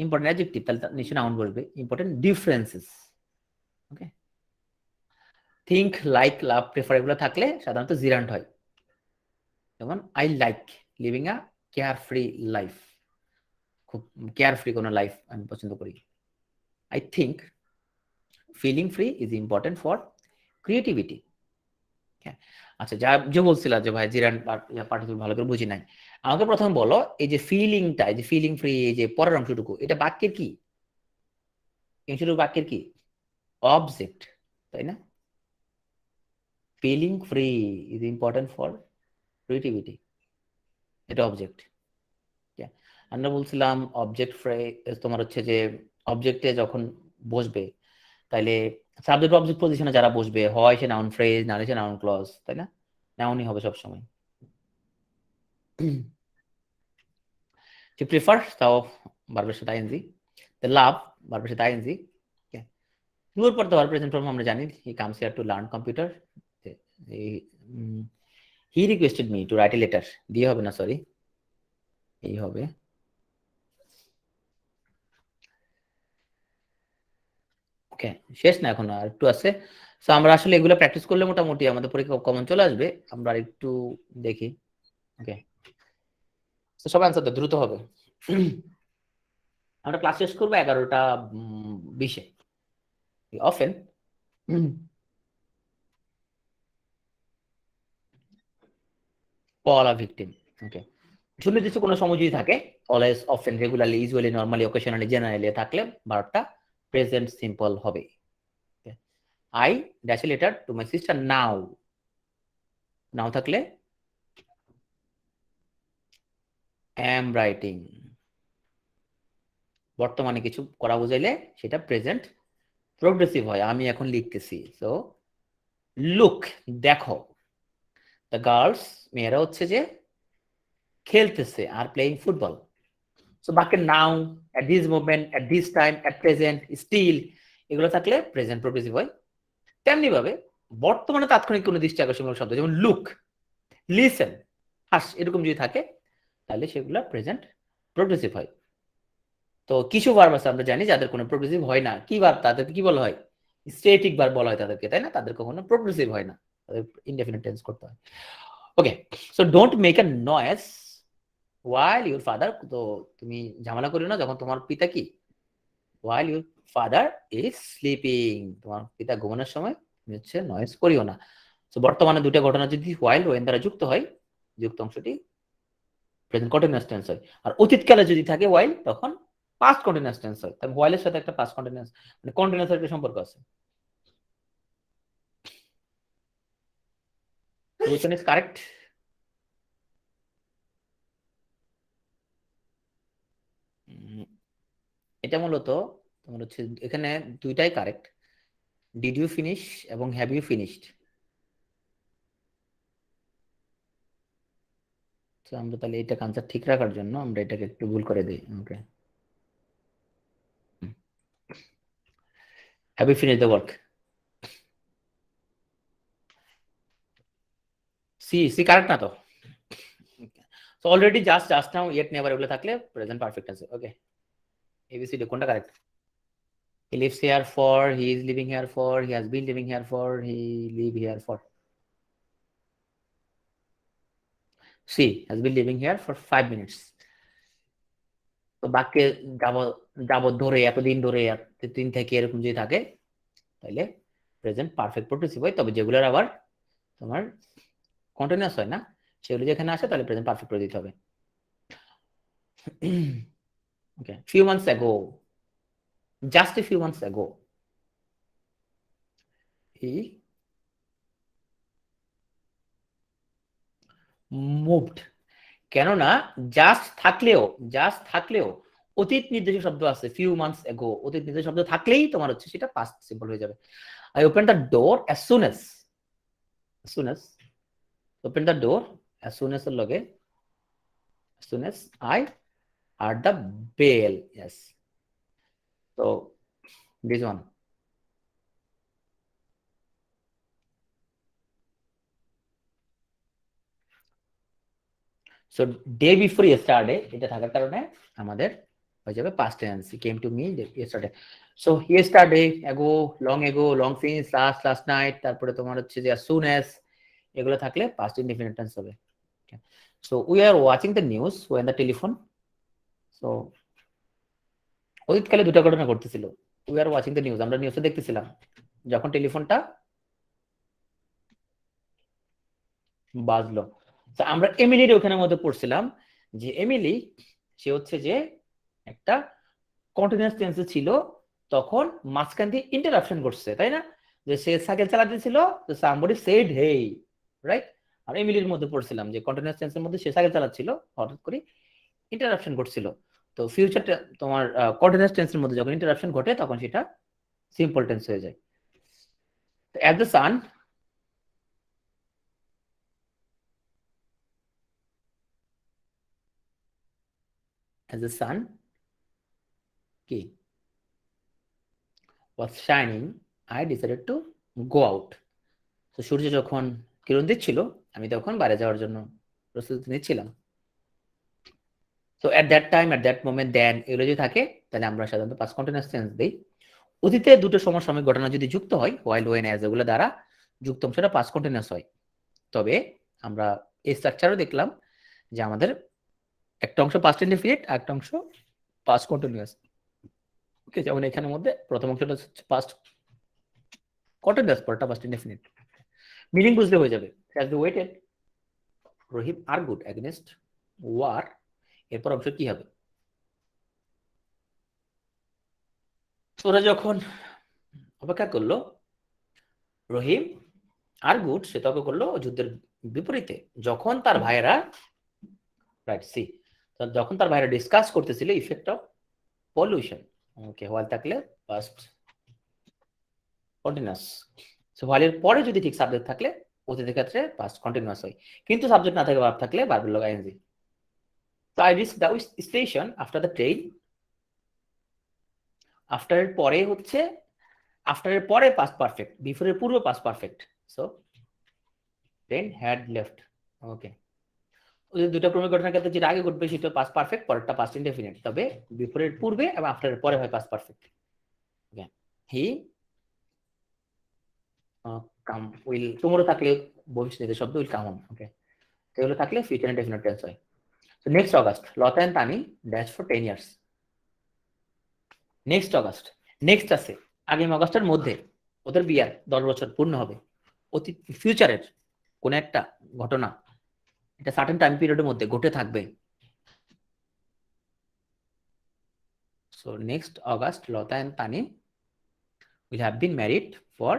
important adjective, তাহলে নিশ্চয়ই নাউন বসবে, important differences. Okay, think, like, love, prefer এগুলো থাকলে সাধারণত জিরান্ট হয়, যেমন I like living a carefree life, খুব কেয়ার ফ্রি কোনো লাইফ আমি পছন্দ করি। I think feeling free is important for creativity. হ্যাঁ, আচ্ছা যা যে বলছিলাম যে ভাই জিরান পার্টিকুলার ভালো করে বুঝি নাই, আমাকে প্রথমে বলো এই যে ফিলিংটা, এই যে ফিলিং ফ্রি, এই যে পরের অংশটুকু, এটা বাক্যের কি, অংশটুকু বাক্যের কি, অবজেক্ট, তাই না? Feeling free is important for creativity, এটা অবজেক্ট। আমরা বলছিলাম অবজেক্ট ফ্রেজ তোমার হচ্ছে যে অবজেক্টে যখন বসবে তাইলে সাবজেক্ট অবজেক্ট পজিশনে যারা বসবে হয় সে নাউন ফ্রেজ না হলে সে নাউন ক্লজ, তাই না? নাউনই হবে সবসময়। To prefer তাও ভার্বের সাথে আইএনজি, the love ভার্বের সাথে আইএনজি। টুর পর তো ভার্ব প্রেজেন্ট ফর্ম আমরা জানি, he comes here to learn computer, he requested me to write a letter, দিয়ে হবে না, সরি এই হবে। ওকে, শেষ না, এখন আর একটু আছে। সো আমরা আসলে এগুলো প্র্যাকটিস করলে মোটামুটি আমাদের পরীক্ষা কমন চলে আসবে। আমরা একটু দেখি। ওকে, তো সবাই আনসার দাও, দ্রুত হবে। আমরা ক্লাস শেষ করবো 11টা 20-এ। Often call a victim. Okay, সুনির্দিষ্ট কোনো সময় যদি থাকে, always, often, regularly, usually, normally, occasionally, generally থাকলে ভার্বটা প্রেজেন্ট সিম্পল হবে। I dash a letter to my sister now, now থাকলে অ্যাম রাইটিং, বর্তমানে কিছু করা বুঝাইলে সেটা প্রেজেন্ট প্রোগ্রেসিভ হয়, আমি এখন লিখতেছি। সো লুক, দেখো, দ্য গার্লস, মেয়েরা হচ্ছে যে খেলতেছে, আর প্লেইং ফুটবল। সো বাক্যের now, at this movement, at this time, at present, still, এগুলো থাকলে প্রেজেন্ট প্রোগ্রেসিভ হয়। তেমনি ভাবে বর্তমানে তাৎক্ষণিক কোনো দৃষ্টি আকর্ষণমূলক শব্দ যেমন লুক, লিসেন, হাস, এরকম যদি থাকে তাহলে সেগুলো প্রেজেন্ট প্রোগ্রেসিভ হয়। তো কিছু ভার্ব আছে আমরা জানি যাদের কোনো প্রোগ্রেসিভ হয় না, কি ভার্ব, তাদেরকে কি বলা হয়? স্ট্যাটিক ভার্ব বলা হয় তাদেরকে, তাই না? তাদের কখনো প্রোগ্রেসিভ হয় না, তাদের ইনডেফিনিট টেন্স করতে হয়। Okay, so don't make a noise while your father, তো তুমি ঝামেলা করিও না যখন তোমার পিতা কি, while your father is sleeping, তোমার পিতা ঘুমানোর সময় তুমি হচ্ছে নয়েজ করিও না। তো বর্তমানে দুটো ঘটনা যদি while when দ্বারা যুক্ত হয়, যুক্ত অংশটি প্রেজেন্ট কন্টিনিউয়াস টেন্স হয়। আর অতীতকালে যদি থাকে while, তখন পাস্ট কন্টিনিউয়াস টেন্স হয়। তাহলে while এর সাথে একটা পাস্ট কন্টিনিউয়াস, মানে কন্টিনিউয়াস একটা সম্পর্ক আছে। which one is correct? এটা মূলত তোমার হচ্ছে এখানে দুইটাই কারেক্ট, ডিড ইউ ফিনিশ এবং হ্যাভ ইউ ফিনিশড। তো আমরা তাহলে এটা আনসার ঠিক রাখার জন্য আমরা এটাকে একটু ভুল করে দিই। Okay, have you finish the work, C C correct না তো? So already, just, just now, yet, never, এগুলো থাকলে প্রেজেন্ট পারফেক্ট আছে। ওকে, এবিসিডি কোনটা correct? He lives here for, he is living here for, he has been living here for, he live here for. C has been living here for 5 minutes. তো বাক্যে যাব, যাবত ধরে, এতদিন ধরে, দিন থেকে, এরকম যদি থাকে তাহলে প্রেজেন্ট পারফেক্ট প্রোগ্রেসিভ হয়। তবে যেগুলোর আবার তোমার কন্টিনিউয়াস হয় না, সেগুলো যেখানে আসে তাহলে প্রেজেন্ট পারফেক্ট করে দিতে হবে। ওকে, few months ago, just a few months ago, he moved, কেননা জাস্ট থাকলেও অতীত নির্দেশক শব্দ আছে, ফিউ মান্থস এগো, অতীত নির্দেশক শব্দ থাকলেই তোমার হচ্ছে সেটা পাস্ট সিম্পল হয়ে যাবে। I open the door as soon as open the door, as soon as এর লগে as soon as I heard the bell, yes, so this one. So day before yesterday, এটা থাকার কারণে আমাদের হয়ে যাবে past tense, came to me yesterday. So yesterday, ago, long since, last night, তারপরে তোমার হচ্ছে যে as soon as, এগুলো থাকলে পাস্ট ইনডেফিনিট টেন্স হবে। So we are watching the news when the telephone, so অতীতকালে দুটো ঘটনা ঘটতেছিল। We are watching the news, আমরা নিউজে দেখতেছিলাম যখন টেলিফোনটা বাজলো। আমরা এমিলির ওখানে মধ্যে পড়ছিলাম যে এমিলি, সে হচ্ছে যে একটা কন্টিনিউয়াস টেন্সে ছিল, তখন মাঝখান দিয়ে ইন্টারাপশন করছে, তাই না? যে সে সাইকেল চালাতেছিল, তো সামবডি সেড হেই, রাইট? আর এমিলির মধ্যে পড়ছিলাম যে কন্টিনিউয়াস টেন্সের মধ্যে সে সাইকেল চালাচ্ছিল, হঠাৎ করে ইন্টারাপশন ঘটছিল। তো ফিউচারটা তোমার কন্টিনিউয়াস টেন্সের মধ্যে যখন ইন্টারাপশন ঘটে তখন সেটা সিম্পল টেন্স হয়ে যায়। At the sun, as the sun কি was shining, I decided to go out. তো সূর্য যখন কিরণ দিচ্ছিল আমি তখন বাইরে যাওয়ার জন্য প্রস্তুতি নিচ্ছিলাম। তো at that time, at that moment, then এগুলো যদি থাকে তাহলে আমরা সাধারণত পাস্ট কন্টিনিউয়াস টেন্স দিই। অতীতে দুটো সমসাময়িক ঘটনা যদি যুক্ত হয়, হোয়াইল, ওয়েন, অ্যাজ এগুলো দ্বারা যুক্ত অংশটা পাস্ট কন্টিনিউয়াস হয়। তবে আমরা এই স্ট্রাকচারও দেখলাম যে আমাদের একটা অংশ পাস্ট ইনডেফিনিট আর একটা অংশ পাস্ট কন্টিনিউয়াস। ওকে, যেমন এখানের মধ্যে প্রথম অংশটা হচ্ছে পাস্ট কন্টিনিউয়াস, পরটা পাস্ট ইনডেফিনিট। মিনিং বুঝলে হয়ে যাবে। Has be waited Rahim are good against war, এরপর অংশ কি হবে? ওরা যখন অপেক্ষা করলো, রহিম আর গুড সে তর্ক করলো যুদ্ধের বিপরীতে, যখন তার ভাইয়েরা রাইট সি যখন তার ভাইয়েরা ডিসকাস করতেছিল effect of pollution. Okay, while থাকলে পাস্ট কন্টিনিউয়াস। সো হোয়াইলের পরে যদি ঠিক সাবজেক্ট থাকলে অতীতের ক্ষেত্রে পাস্ট কন্টিনিউয়াস হয়, কিন্তু সাবজেক্ট না থাকে ভার্ব থাকলে ভার্বের লগ ING. So I reached the station after the train. After এর পরে হচ্ছে after এর পরে past perfect, before এর পূর্বে past perfect. So train had left. Okay. ওই দুটো ক্রমিক ঘটনার ক্ষেত্রে যেটা আগে ঘটবে সেটা past perfect, পরেরটা past indefinite। তবে before এর পূর্বে এবং after এর পরে হয় past perfect. Okay. He come will, tomorrow থাকলে ভবিষ্যতের শব্দ will come on. Okay. এগুলো থাকলে future indefinite tense হয়। So next August, Lata and Tani dash for 10 years. Next August, next আছে আগামী অগাস্টের মধ্যে ওদের বিয়ার 10 বছর পূর্ণ হবে। অতি ফিউচারের কোন একটা ঘটনা এটা সার্টেন টাইম পিরিয়ডের মধ্যে ঘটে থাকবে। So next August Lata and Tani will have been married for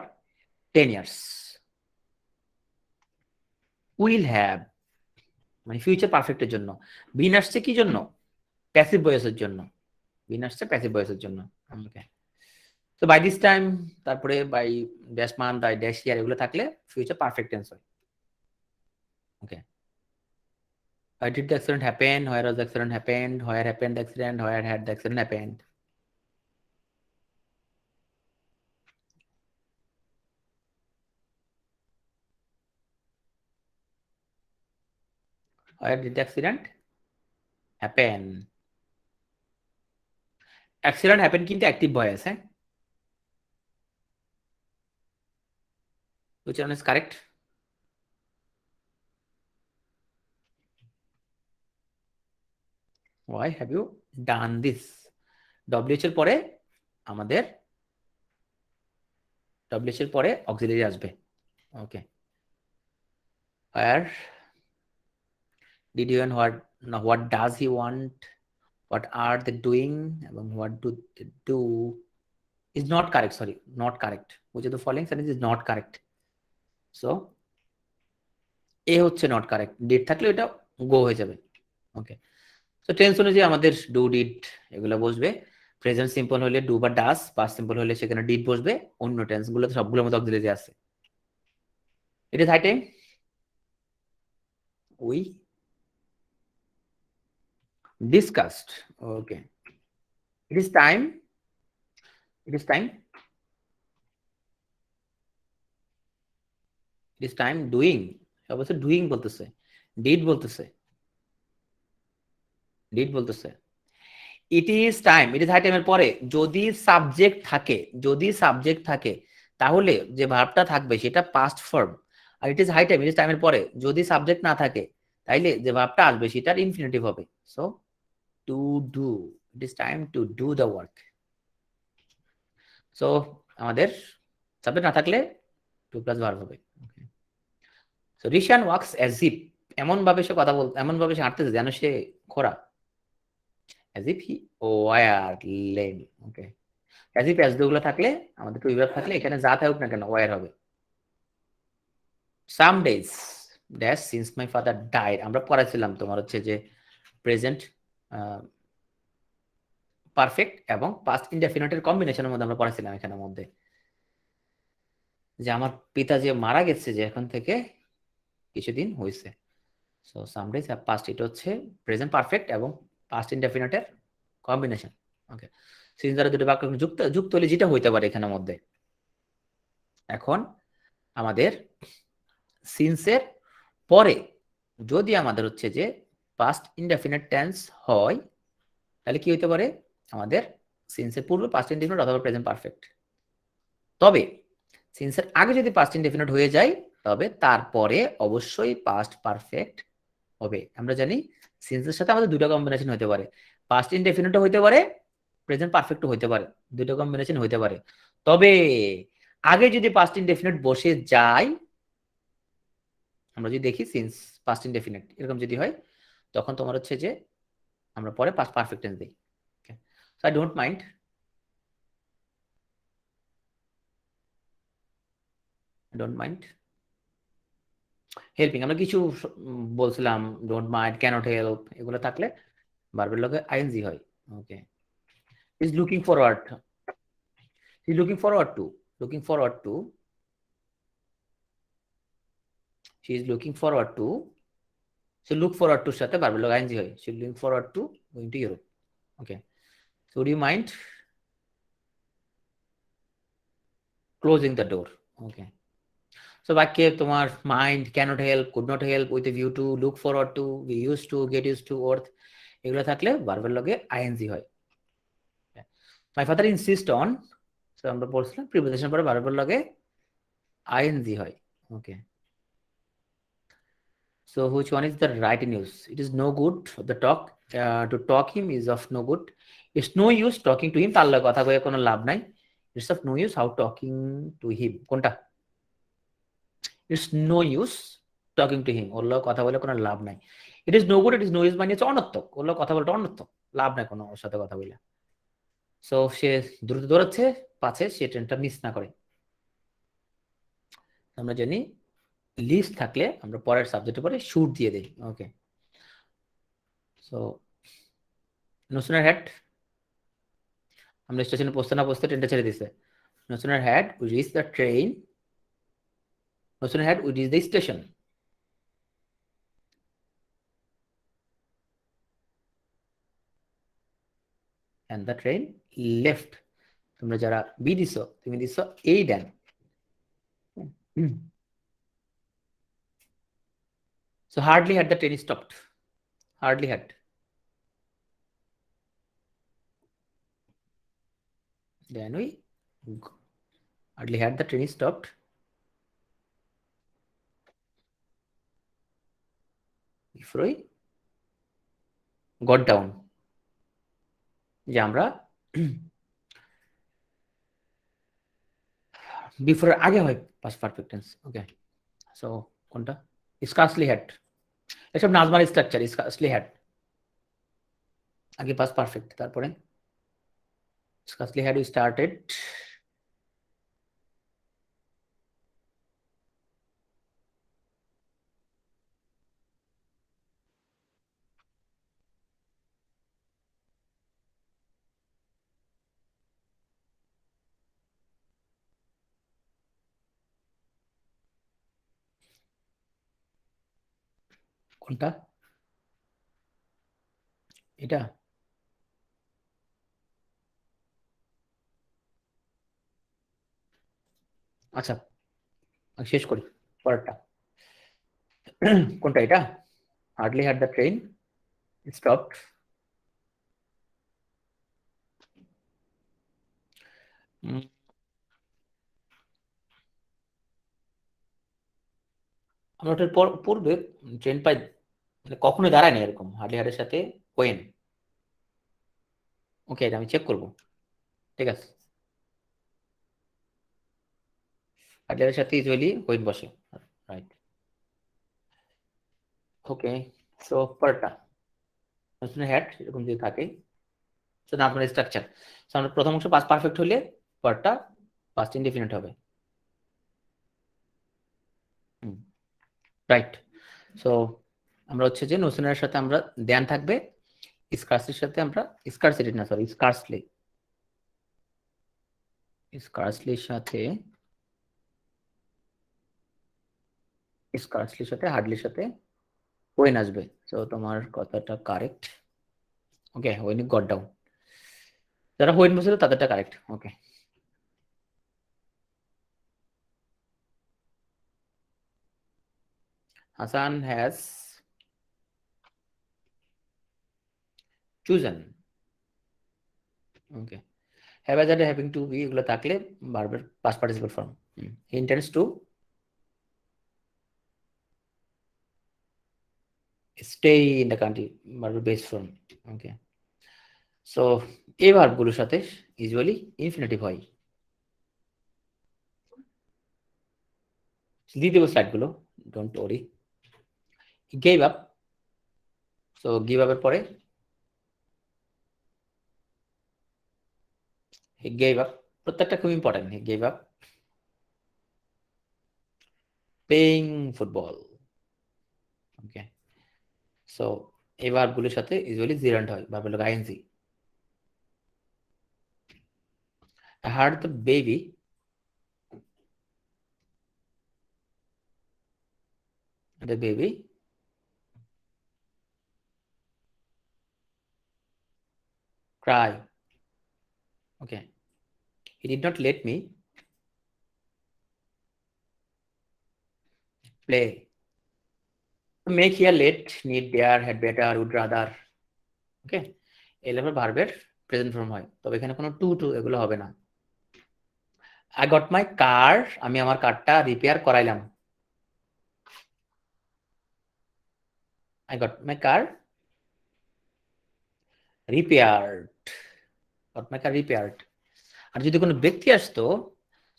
10 years. Will have মানে ফিউচার পারফেক্টের জন্য, বিন আসছে কি জন্য? প্যাসিভ ভয়েসের জন্য। বিন আসছে প্যাসিভ ভয়েসের জন্য। ওকে, তো বাই দিস টাইম, তারপরে by dash month, by dash year এগুলো থাকলে ফিউচার পারফেক্ট টেন্স হয়। ওকে, why did the accident happen? Where was the accident happened? Where happened the accident? Where had the accident happened? Where did the accident happen? Accident happen কিন্তু active voice, হ্যাঁ? Which one is correct? Why have you done this? WH এর পরে আমাদের WH এর পরে auxiliary আসবে। Okay. Where did you and what does he want? What are they doing? এবং what do they do? Is not correct, sorry, not correct. Which of the following sentence is not correct? So এ হচ্ছে not correct, did থাকলে এটা গো হয়ে যাবে। ওকে, so tense অনুযায়ী আমাদের do did এগুলো বসবে। প্রেজেন্ট সিম্পল হলে ডু বা ডাস, পাস্ট সিম্পল হলে সেখানে ডিড বসবে। অন্য টেন্স গুলো সবগুলোর মধ্যে অক্সিলারি আছে। It is high time we discussed. Okay, it is time, it is time, it is time doing. অবশ্যই ডুইং বলতেছে, ডিড বলতেছে, ডিড বলতেছে। It is time, it is high টাইমের পরে যদি সাবজেক্ট থাকে, যদি সাবজেক্ট থাকে তাহলে যে ভার্বটা থাকবে সেটা পাস্ট ফর্ম। আর it is high time, it is টাইমের পরে যদি সাবজেক্ট না থাকে তাইলে যে ভার্বটা আসবে সেটার ইনফিনিটিভ হবে। So to do, it is time to do the work. So আমাদের সাবজেক্ট না থাকলে টু প্লাস ভার্ব হবে। So Rishan works as if, এমন ভাবে সে কথা বল, এমন ভাবে সে হাঁটতেছে যেন সে খোরা। as if he were lame. Okay, as if as গুলো থাকলে আমাদের টু ভার্ব থাকলে এখানে যা থাকুক না কেন ওয়ার হবে। Some days dash since my father died, আমরা পড়াছিলাম তোমার হচ্ছে যে প্রেজেন্ট পারফেক্ট এবং পাস্ট ইনডেফিনিটের কম্বিনেশনের মধ্যে আমরা পড়াছিলাম এখানের মধ্যে যে আমার পিতা যে মারা গেছে যে এখন থেকে কিছুদিন হয়েছে। সো সামডেজ হ্যাভ পাস্ট, এটা হচ্ছে প্রেজেন্ট পারফেক্ট এবং পাস্ট ইনডেফিনিটের কম্বিনেশন। ওকে, সিন্স দ্বারা দুটো বাক্য যুক্ত যুক্ত হলে যেটা হইতে পারে এখানের মধ্যে। এখন আমাদের সিন্সের পরে যদি আমাদের হচ্ছে যে পাস্ট ইনডেফিনিট টেন্স হয় তাহলে কি হইতে পারে, আমাদের সিন্সের পূর্বে পাস্ট ইনডেফিনিট অথবা প্রেজেন্ট পারফেক্ট। তবে সিন্সের আগে যদি পাস্ট ইনডেফিনিট হয়ে যায় তবে তারপরে অবশ্যই পাস্ট পারফেক্ট হবে। আমরা জানি সিন্সের সাথে আমাদের দুটো কম্বিনেশন হতে পারে, পাস্ট ইনডেফিনিটও হতে পারে, প্রেজেন্ট পারফেক্টও হতে পারে, দুটো কম্বিনেশন হতে পারে। তবে আগে যদি পাস্ট ইনডেফিনিট বসে যায়, আমরা যদি দেখি সিন্স পাস্ট ইনডেফিনিট এরকম যদি হয় তখন তোমার হচ্ছে যে আমরা পরে পাস্ট পারফেক্ট টেন্স দিই। Okay, so I don't mind, helping. আমরা কিছু বলছিলাম ডোন্ট মাইন্ড, ক্যানট হেল্প, এগুলো থাকলে ভার্বের লগে আইএনজি হয়। Okay, is looking forward, is looking forward to, looking forward to, she is looking forward to, so look forward to সাথে ভার্বের লগে আইএনজি হয়, she is looking forward to going to Europe. Okay, so do you mind closing the door? Okay, so বাক্যে তোমার mind, can't help, could not help, with a view to, look forward to, be used to, get used to, worth, এগুলো থাকলে ভার্বের লগে ING হয়। My father insist on, so আমরা বলছিলাম preposition পরে ভার্বের লগে আইএনজি হয়। ওকে, so which one is the right news? It is no good, the talk to talk him is of no good, it's no use talking to him, তার লগে কথা কয়ে কোনো লাভ নাই, it's of no use how talking to him, কোনটা? it's no use talking to him, ওর লগে কথা বলে কোনো লাভ নাই। it is no good, it is no use মানে হচ্ছে অনর্থক, ওর লগে কথা বলতে অনর্থক, লাভ নাই কোনো ওর সাথে কথা বলে। সো সে দ্রুত দৌড়াচ্ছে পাছে সে ট্রেনটা মিস না করে। আমরা জানি লিস্ট থাকলে আমরা পরের সাবজেক্টের পরে শুট দিয়ে দেই। ওকে, সো no sooner had, আমরা স্টেশনে পৌঁছতে না পৌঁছতে ট্রেনটা ছেড়ে দিছে। no sooner had we reached the train, no sooner had we reached the station, and the train left, তোমরা যারা বি দিছো তুমি দিছো এই দেন। so hardly had the train stopped, hardly had, then we hardly had the train stopped, before we got down, যে আমরা before আগে হয় পাস্ট পারফেক্ট টেন্স। ওকে, সো কোনটা? স্কার্সলি হ্যাড, এসব নাজমার স্ট্রাকচার, স্কার্সলি হ্যাড আগে পাস্ট পারফেক্ট, তারপরে scarcely had we started, কোনটা এটা? আচ্ছা শেষ করি পরেরটা। কোনটা এটা? Hardly had the train stopped, আমরা ওটার পূর্বে ট্রেন পাই মানে কখনোই দাঁড়ায় না এরকম, হার্ডলি হ্যাডের সাথে ওয়েন। ওকে, এটা আমি চেক করব, ঠিক আছে। হার্ডলি হ্যাডের সাথে ইউজুয়ালি ওয়েন বসে, রাইট। ওকে, সো পরেরটা হ্যাড এরকম যদি থাকে, সো না আপনার স্ট্রাকচার, সো আমরা প্রথম অংশ পাস্ট পারফেক্ট হলে পরেরটা পাস্ট ইনডিফিনিট হবে, রাইট। সো আমরা হচ্ছে যে নোসনের সাথে আমরা দেন থাকবে, স্কার্সলির সাথে আমরা স্কার্সিটি না সরি স্কার্সলির সাথে হার্ডলির সাথে ওয়েন আসবে। তো তোমার কথাটা correct. Okay, when got down, যারা ওয়েন বলছিল তাদেরটা correct. Okay, Hasan has chosen. Okay, have has আর হ্যাভিং টু বি এগুলো থাকলে ভার্বের past participle form. He intends to stay in the country, ভার্বের বেস ফর্ম। ওকে, সো এই ভার্বগুলোর সাথে ইউজুয়ালি ইনফিনিটিভ হয়। দিয়ে দেবো স্লাইডগুলো, don't worry. Gave up, so give আপের পরে হি গেভ আপ, প্রত্যেকটা খুব important. He gave up playing football. Okay, so এই ভার্বগুলোর সাথে ইউজুয়ালি জিরান্ড হয়, ভার্ব হলো ING. I heard the baby cry. Okay, he did not let me play. To make here, let, need, dare, had better, would rather. ওকে, এই level ভার্বের present form হয়, তবে এখানে কোনো টু টু এগুলো হবে না। আই গট মাই কার, আমি আমার কারটা রিপেয়ার করাইলাম। I got my car repaired, got my car repaired. আর যদি কোনো ব্যক্তি আসতো,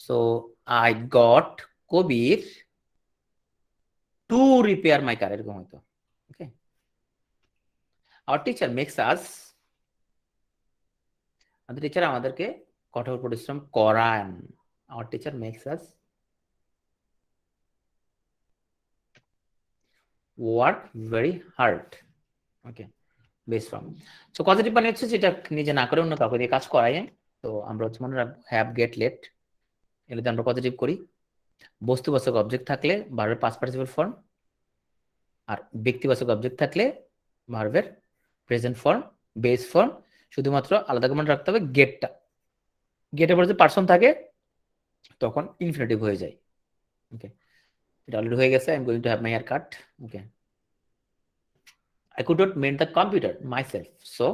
so I got Kabir to repair my car, এরকম হতো। Okay, our teacher makes us, আমাদের টিচার আমাদেরকে কঠোর পরিশ্রম করান। Our teacher makes us work very hard. Okay, base form. So positive মানে হচ্ছে যেটা নিজে না করে অন্য কাউকে দিয়ে কাজ করায়। তো আমরা হচ্ছে মনে রাখবো হ্যাভ, গেট, লেট, এগুলোতে আমরা পজিটিভ করি। বস্তুবাচক অবজেক্ট থাকলে ভার্বের পাস্ট পার্টিসিপল ফর্ম, আর ব্যক্তিবাচক অবজেক্ট থাকলে ভার্বের প্রেজেন্ট ফর্ম, বেস ফর্ম। শুধুমাত্র আলাদা করে মনে রাখতে হবে গেটটা, গেটের পরে যে পার্সন থাকে তখন ইনফিনিটিভ হয়ে যায়। ওকে, এটা অলরেডি হয়ে গেছে। I am going to have my hair cut. Okay, I could not mend the computer myself, so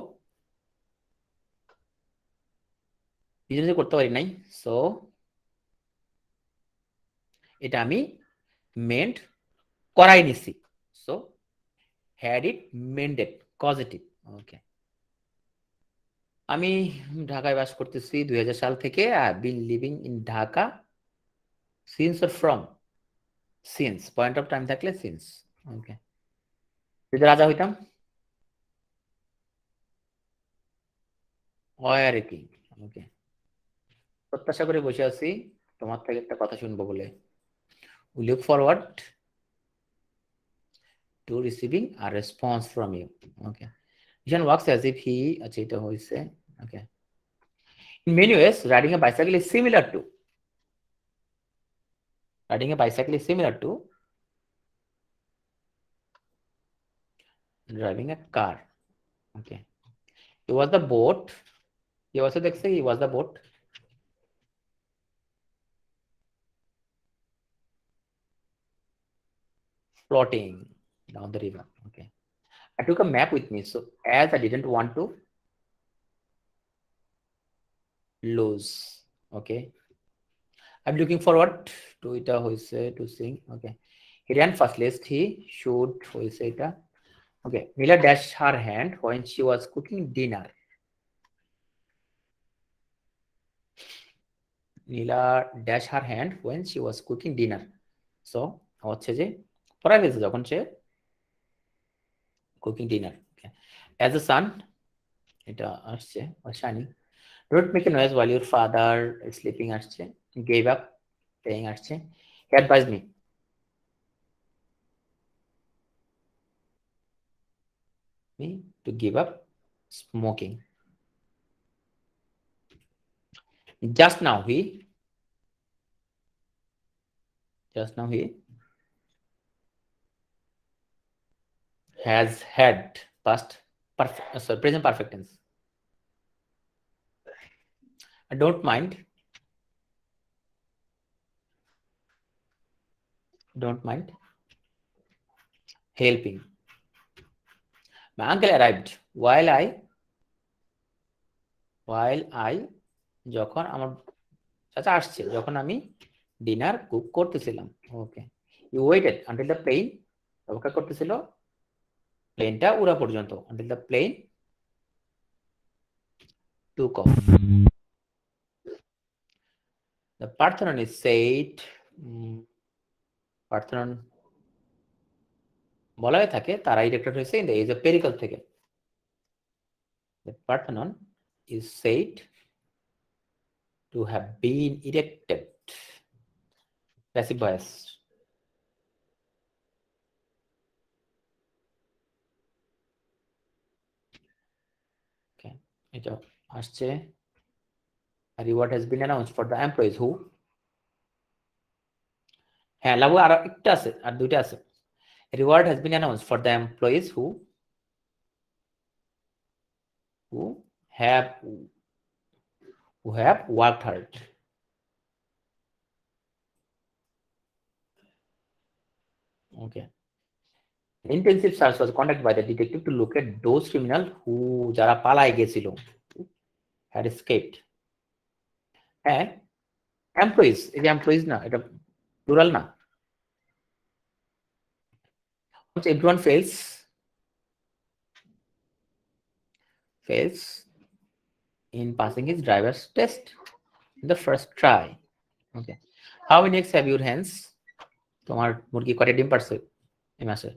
নিজে করতে পারি নাই, সো এটা আমি মেন্ড করাই নিছি, সো হ্যাড ইট মেন্ডেড, পজিটিভ। ওকে, আমি ঢাকায় বাস করতেছি 2000 সাল থেকে। I been living in Dhaka since or from, since point of time থাকলে সিন্স। ওকে, যদি রাজা হইতাম, ওয়ার কিং। ওকে, প্রত্যাশা করে বসে আছি তোমার থেকে একটা কথা শুনবো বলে। We look forward to receiving a response from you. Okay, Ishan works as if he, আচ্ছা এটা হইছে। ওকে, in many ways riding a bicycle is similar to, driving a car. Okay, he was the boat, he also দেখছে he was the boat floating down the river. Okay, I took a map with me, so as I didn't want to lose. Okay, I'm looking forward to এটা হইছে to sing. Okay, he ran fast lest he should হইছে এটা। Okay, Mila dashed her hand when she was cooking dinner. Nila dashed her hand when she was cooking dinner. So হচ্ছে যে পড়াই ফেলছে যখন সে cooking dinner. As a sun, এটা আসছে shining. Don't make a noise while your father is sleeping আসছে। Gave up, playing আসছে। He advise me to give up smoking. Just now he has had past present perfect tense. I don't mind helping. My uncle arrived while I যখন আমার চাচা আসছে যখন আমি dinner cook করতেছিলাম। Okay, you waited until the plane, অপেক্ষা করতেছিল প্লেনটা উড়া পর্যন্ত, until the plane took off. The Parthenon is said, Parthenon বলা হয়ে থাকে তারা ইরেক্টেড হয়েছে ইন দ্য এজ অফ পেরিকল থেকে। The Parthenon is said to have been erected. Passive voice. Okay, এটা আসছে a reward has been announced for the employees who, হ্যাঁ লাগু আর একটা আছে, আর দুইটা আছে। A reward has been announced for the employees who have worked hard. Okay. Intensive search was conducted by the detective to locate those criminals who যারা পালায় গেছিল, had escaped. হ্যাঁ, employees, এই যে employees না, এটা plural না। Once everyone fails in passing his driver's test in the first try. Okay. How many eggs have your hens? তোমার মুরগি কয়টা ডিম পারছে এই মাসে?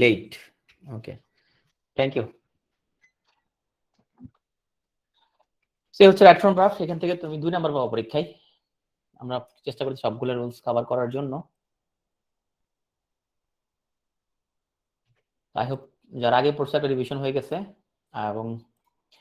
Late. Okay. Thank you. সে হচ্ছে রাইট ফ্রম গ্রাফ, এখান থেকে তুমি 2 নাম্বার পাবো পরীক্ষায়। আমরা চেষ্টা করি সবগুলো রুলস কভার করার জন্য। আই হোপ যারা আগে পড়ছে একটা রিভিশন হয়ে গেছে এবং